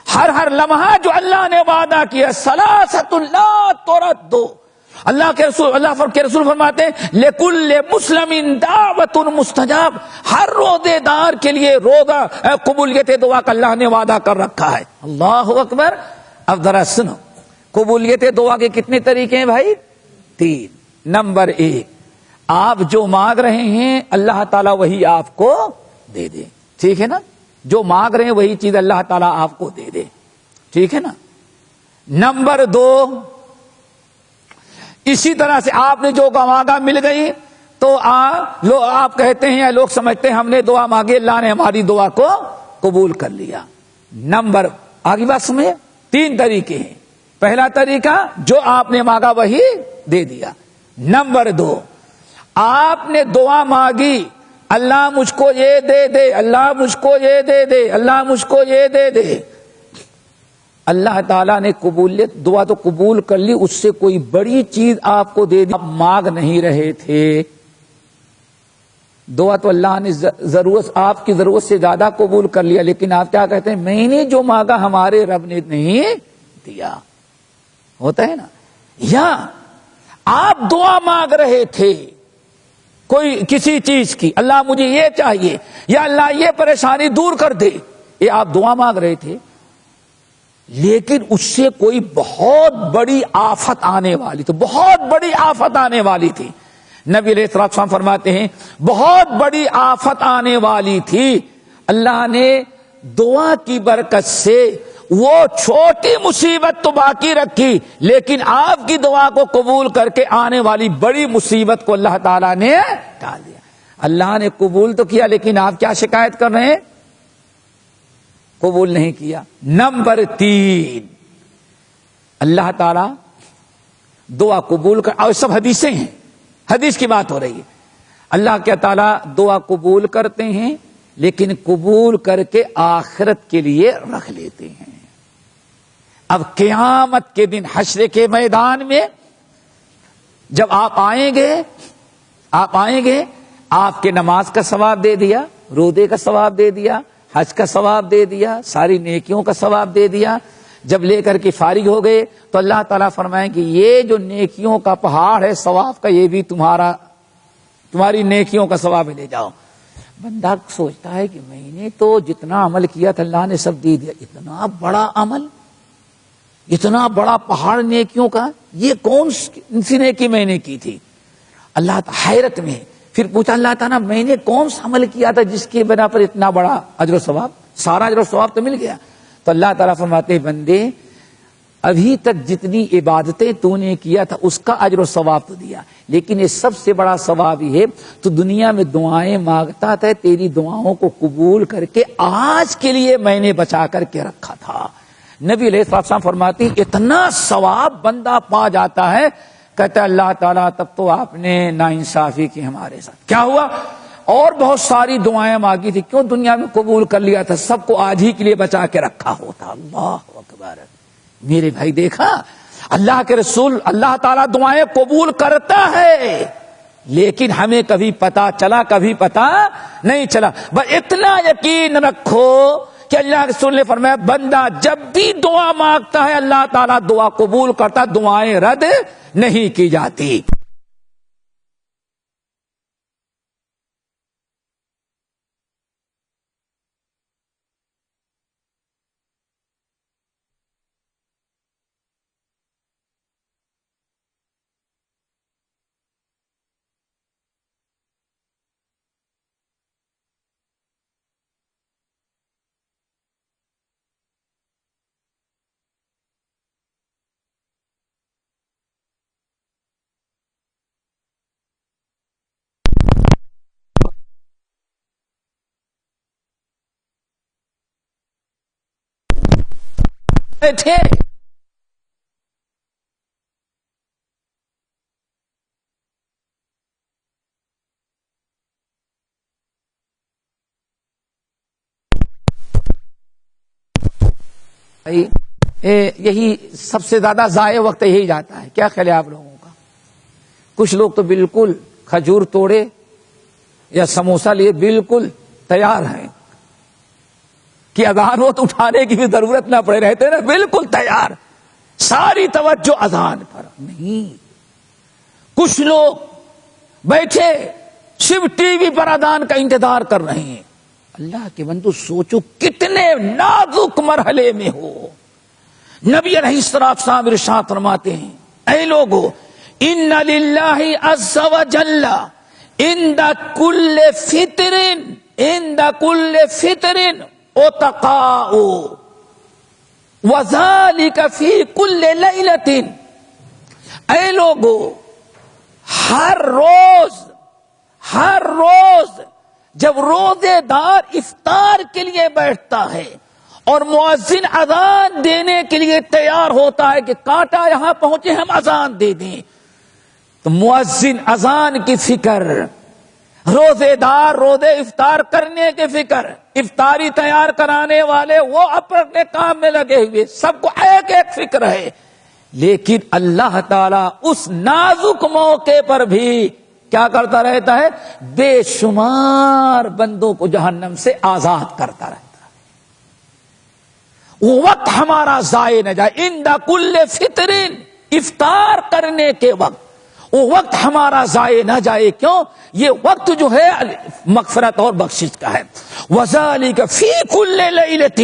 ہر لمحہ جو اللہ نے وعدہ کیا، ثلاثۃ لا ترد، اللہ کے رسول فرماتے ہیں لکل مسلم دعوت مستجاب، ہر روزے دار کے لیے روزہ قبولیت دعا کا اللہ نے وعدہ کر رکھا ہے۔ اللہ اکبر۔ اب ذرا سنو، قبولیت دعا کے کتنے طریقے ہیں بھائی؟ 3۔ نمبر 1، آپ جو مانگ رہے ہیں اللہ تعالیٰ وہی آپ کو دے دے، ٹھیک ہے نا؟ جو مانگ رہے ہیں وہی چیز اللہ تعالیٰ آپ کو دے دے، ٹھیک ہے نا؟ نمبر 2، اسی طرح سے آپ نے جو مانگا مل گئی تو آپ کہتے ہیں یا لوگ سمجھتے ہیں ہم نے دعا مانگی اللہ نے ہماری دعا کو قبول کر لیا۔ آگے بات سمجھے؟ 3 طریقے ہیں۔ پہلا طریقہ جو آپ نے مانگا وہی دے دیا۔ نمبر 2، آپ نے دعا مانگی اللہ مجھ کو یہ دے دے، اللہ مجھ کو یہ دے دے، اللہ مجھ کو یہ دے دے، اللہ تعالیٰ نے قبولیت دعا تو قبول کر لی، اس سے کوئی بڑی چیز آپ کو دے دی، آپ مانگ نہیں رہے تھے۔ دعا تو اللہ نے آپ کی ضرورت سے زیادہ قبول کر لیا، لیکن آپ کیا کہتے ہیں میں نے جو مانگا ہمارے رب نے نہیں دیا، ہوتا ہے نا؟ یا آپ دعا مانگ رہے تھے کوئی کسی چیز کی، اللہ مجھے یہ چاہیے یا اللہ یہ پریشانی دور کر دے، یہ آپ دعا مانگ رہے تھے، لیکن اس سے کوئی بہت بڑی آفت آنے والی تھی، بہت بڑی آفت آنے والی تھی۔ نبی علیہ السلام فرماتے ہیں بہت بڑی آفت آنے والی تھی، اللہ نے دعا کی برکت سے وہ چھوٹی مصیبت تو باقی رکھی، لیکن آپ کی دعا کو قبول کر کے آنے والی بڑی مصیبت کو اللہ تعالیٰ نے ٹال دیا۔ اللہ نے قبول تو کیا لیکن آپ کیا شکایت کر رہے ہیں؟ قبول نہیں کیا۔ نمبر 3، اللہ تعالیٰ دعا قبول کر، اور سب حدیثیں ہیں، حدیث کی بات ہو رہی ہے، اللہ کے تعالیٰ دعا قبول کرتے ہیں لیکن قبول کر کے آخرت کے لیے رکھ لیتے ہیں۔ اب قیامت کے دن حشر کے میدان میں جب آپ آئیں گے آپ کے نماز کا ثواب دے دیا، روزے کا ثواب دے دیا، حج کا ثواب دے دیا، ساری نیکیوں کا ثواب دے دیا، جب لے کر کے فارغ ہو گئے تو اللہ تعالیٰ فرمائیں کہ یہ جو نیکیوں کا پہاڑ ہے ثواب کا، یہ بھی تمہاری نیکیوں کا ثواب لے جاؤ۔ بندہ سوچتا ہے کہ میں نے تو جتنا عمل کیا تھا اللہ نے سب دے دیا، اتنا بڑا عمل، اتنا بڑا پہاڑ نیکیوں کا، یہ کون سی نیکی میں نے کی تھی؟ اللہ حیرت میں پھر پوچھا اللہ تعالیٰ میں نے کون سا عمل کیا تھا جس کی بنا پر اتنا بڑا اجر و ثواب؟ سارا اجر و ثواب تو مل گیا۔ تو اللہ تعالیٰ فرماتے ہیں بندے ابھی تک جتنی عبادتیں تو نے کیا تھا اس کا اجر و ثواب تو دیا، لیکن یہ سب سے بڑا ثواب یہ ہے تو دنیا میں دعائیں مانگتا تھا، تیری دعاؤں کو قبول کر کے آج کے لیے میں نے بچا کر کے رکھا تھا۔ نبی علیہ السلام فرماتے ہیں اتنا ثواب بندہ پا جاتا ہے، کہتا ہے اللہ تعالیٰ تب تو آپ نے ناانصافی کی ہمارے ساتھ۔ کیا ہوا؟ اور بہت ساری دعائیں مانگی تھی، کیوں دنیا میں قبول کر لیا تھا؟ سب کو آج ہی کے لیے بچا کے رکھا ہوتا۔ اللہ اکبر۔ میرے بھائی دیکھا اللہ کے رسول، اللہ تعالیٰ دعائیں قبول کرتا ہے لیکن ہمیں کبھی پتا چلا کبھی پتا نہیں چلا۔ بس اتنا یقین رکھو کہ اللہ کے رسول نے فرمایا بندہ جب بھی دعا مانگتا ہے اللہ تعالیٰ دعا قبول کرتا، دعائیں رد نہیں کی جاتی۔ بیٹھے یہی سب سے زیادہ ضائع وقت یہی جاتا ہے. کیا خیال ہے آپ لوگوں کا؟ کچھ لوگ تو بالکل کھجور توڑے یا سموسہ لیے بالکل تیار ہیں کہ اذان ہو تو اٹھانے کی بھی ضرورت نہ پڑے، رہتے نا بالکل تیار، ساری توجہ اذان پر. نہیں، کچھ لوگ بیٹھے صرف ٹی وی پر اذان کا انتظار کر رہے ہیں. اللہ کے بندو سوچو کتنے نازک مرحلے میں ہو. نبی علیہ السلام ارشاد فرماتے ہیں اے لوگو ان للہ عز وجل عند کل فطر اتقاء وذلک فی کل لیلۃ. اے لوگو ہر روز جب روزے دار افطار کے لیے بیٹھتا ہے اور مؤذن اذان دینے کے لیے تیار ہوتا ہے کہ کانٹا یہاں پہنچے ہم اذان دے دیں، تو مؤذن اذان کی فکر، روزے دار روزے افطار کرنے کی فکر، افطاری تیار کرانے والے وہ اپنے کام میں لگے ہوئے، سب کو ایک ایک فکر ہے. لیکن اللہ تعالی اس نازک موقع پر بھی کیا کرتا رہتا ہے؟ بے شمار بندوں کو جہنم سے آزاد کرتا رہتا ہے. وہ وقت ہمارا ضائع نہ جائے. عند کل فطر، افطار کرنے کے وقت وہ وقت ہمارا ضائع نہ جائے. کیوں؟ یہ وقت جو ہے مغفرت اور بخشش کا ہے. وذالک فی کل لیلۃ،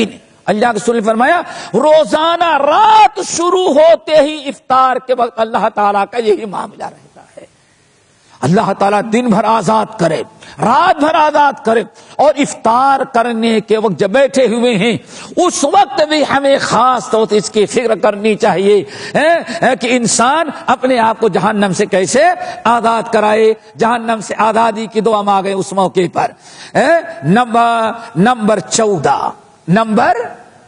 اللہ کے رسول نے فرمایا روزانہ رات شروع ہوتے ہی افطار کے وقت اللہ تعالیٰ کا یہی معاملہ رہتا ہے. اللہ تعالیٰ دن بھر آزاد کرے، رات بھر آزاد کرے، اور افطار کرنے کے وقت جب بیٹھے ہوئے ہیں اس وقت بھی ہمیں خاص طور سے اس کی فکر کرنی چاہیے کہ انسان اپنے آپ کو جہنم سے کیسے آزاد کرائے. جہنم سے آزادی کی دعا مانگے اس موقع پر. نمبر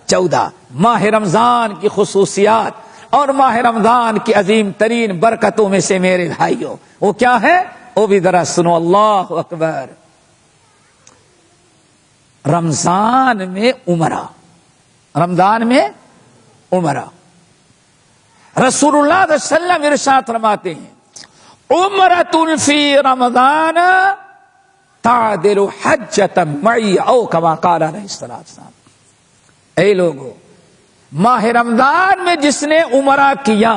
14 ماہ رمضان کی خصوصیات اور ماہ رمضان کی عظیم ترین برکتوں میں سے میرے بھائیوں وہ کیا ہے؟ وہ بھی ذرا سنو. اللہ اکبر. رمضان میں عمرہ. رسول اللہ صلی اللہ علیہ وسلم ارشاد فرماتے ہیں عمرۃ فی رمضان تعدل حجۃ معی او کما قال علیہ السلام. اے لوگو ماہ رمضان میں جس نے عمرہ کیا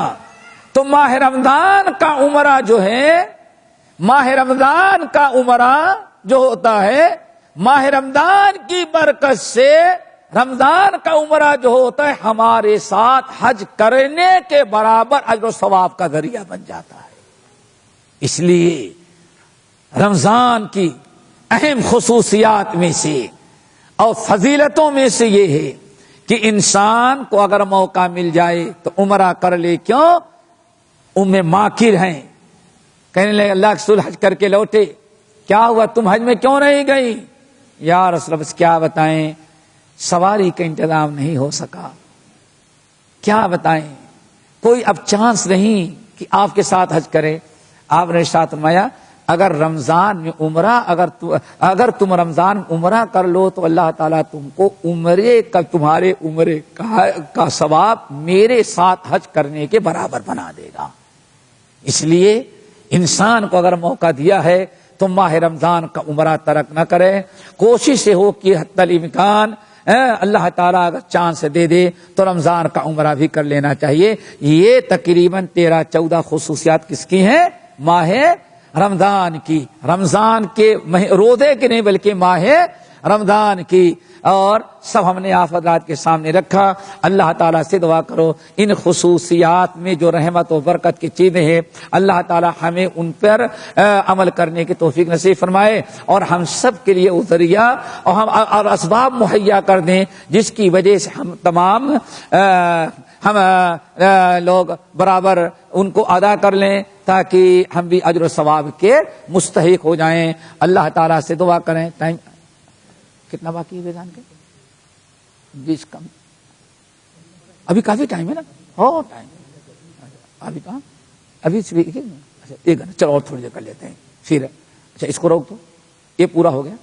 تو ماہ رمضان کا عمرہ جو ہے، ماہ رمضان کا عمرہ جو ہوتا ہے، ماہ رمضان کی برکت سے رمضان کا عمرہ جو ہوتا ہے ہمارے ساتھ حج کرنے کے برابر اجر و ثواب کا ذریعہ بن جاتا ہے. اس لیے رمضان کی اہم خصوصیات میں سے اور فضیلتوں میں سے یہ ہے کہ انسان کو اگر موقع مل جائے تو عمرہ کر لے. کیوں؟ ماکر ہیں، کہنے لگے اللہ کے رسول حج کر کے لوٹے، کیا ہوا تم حج میں کیوں نہیں گئی؟ یا رسول اللہ بس کیا بتائیں، سواری کا انتظام نہیں ہو سکا. کیا بتائیں، کوئی اب چانس نہیں کہ آپ کے ساتھ حج کرے. آپ نے ارشاد فرمایا اگر رمضان میں عمرہ اگر تم رمضان عمرہ کر لو تو اللہ تعالیٰ تم کو تمہارے عمرے کا ثواب میرے ساتھ حج کرنے کے برابر بنا دے گا. اس لیے انسان کو اگر موقع دیا ہے تو ماہ رمضان کا عمرہ ترک نہ کرے. کوشش ہو کہ حتی الامکان اللہ تعالیٰ اگر چانس دے دے تو رمضان کا عمرہ بھی کر لینا چاہیے. یہ تقریباً 13-14 خصوصیات کس کی ہیں؟ ماہ رمضان کی، رمضان کے روزے کے نہیں بلکہ ماہ رمضان کی. اور سب ہم نے آپ حضرات کے سامنے رکھا. اللہ تعالیٰ سے دعا کرو ان خصوصیات میں جو رحمت و برکت کی چیزیں ہیں اللہ تعالیٰ ہمیں ان پر عمل کرنے کی توفیق نصیب فرمائے اور ہم سب کے لیے وہ ذریعہ اور اسباب مہیا کر دیں جس کی وجہ سے ہم تمام ہم لوگ برابر ان کو ادا کر لیں تاکہ ہم بھی اجر و ثواب کے مستحق ہو جائیں. اللہ تعالیٰ سے دعا کریں. ٹائم کتنا باقی ہے جان کے؟ 20 کم. ابھی کافی ٹائم ہے نا، اور ٹائم ابھی کہاں، ابھی اچھا 1 گھنٹہ، چلو اور تھوڑی دیر کر لیتے ہیں پھر. اچھا اس کو روک دو، یہ پورا ہو گیا.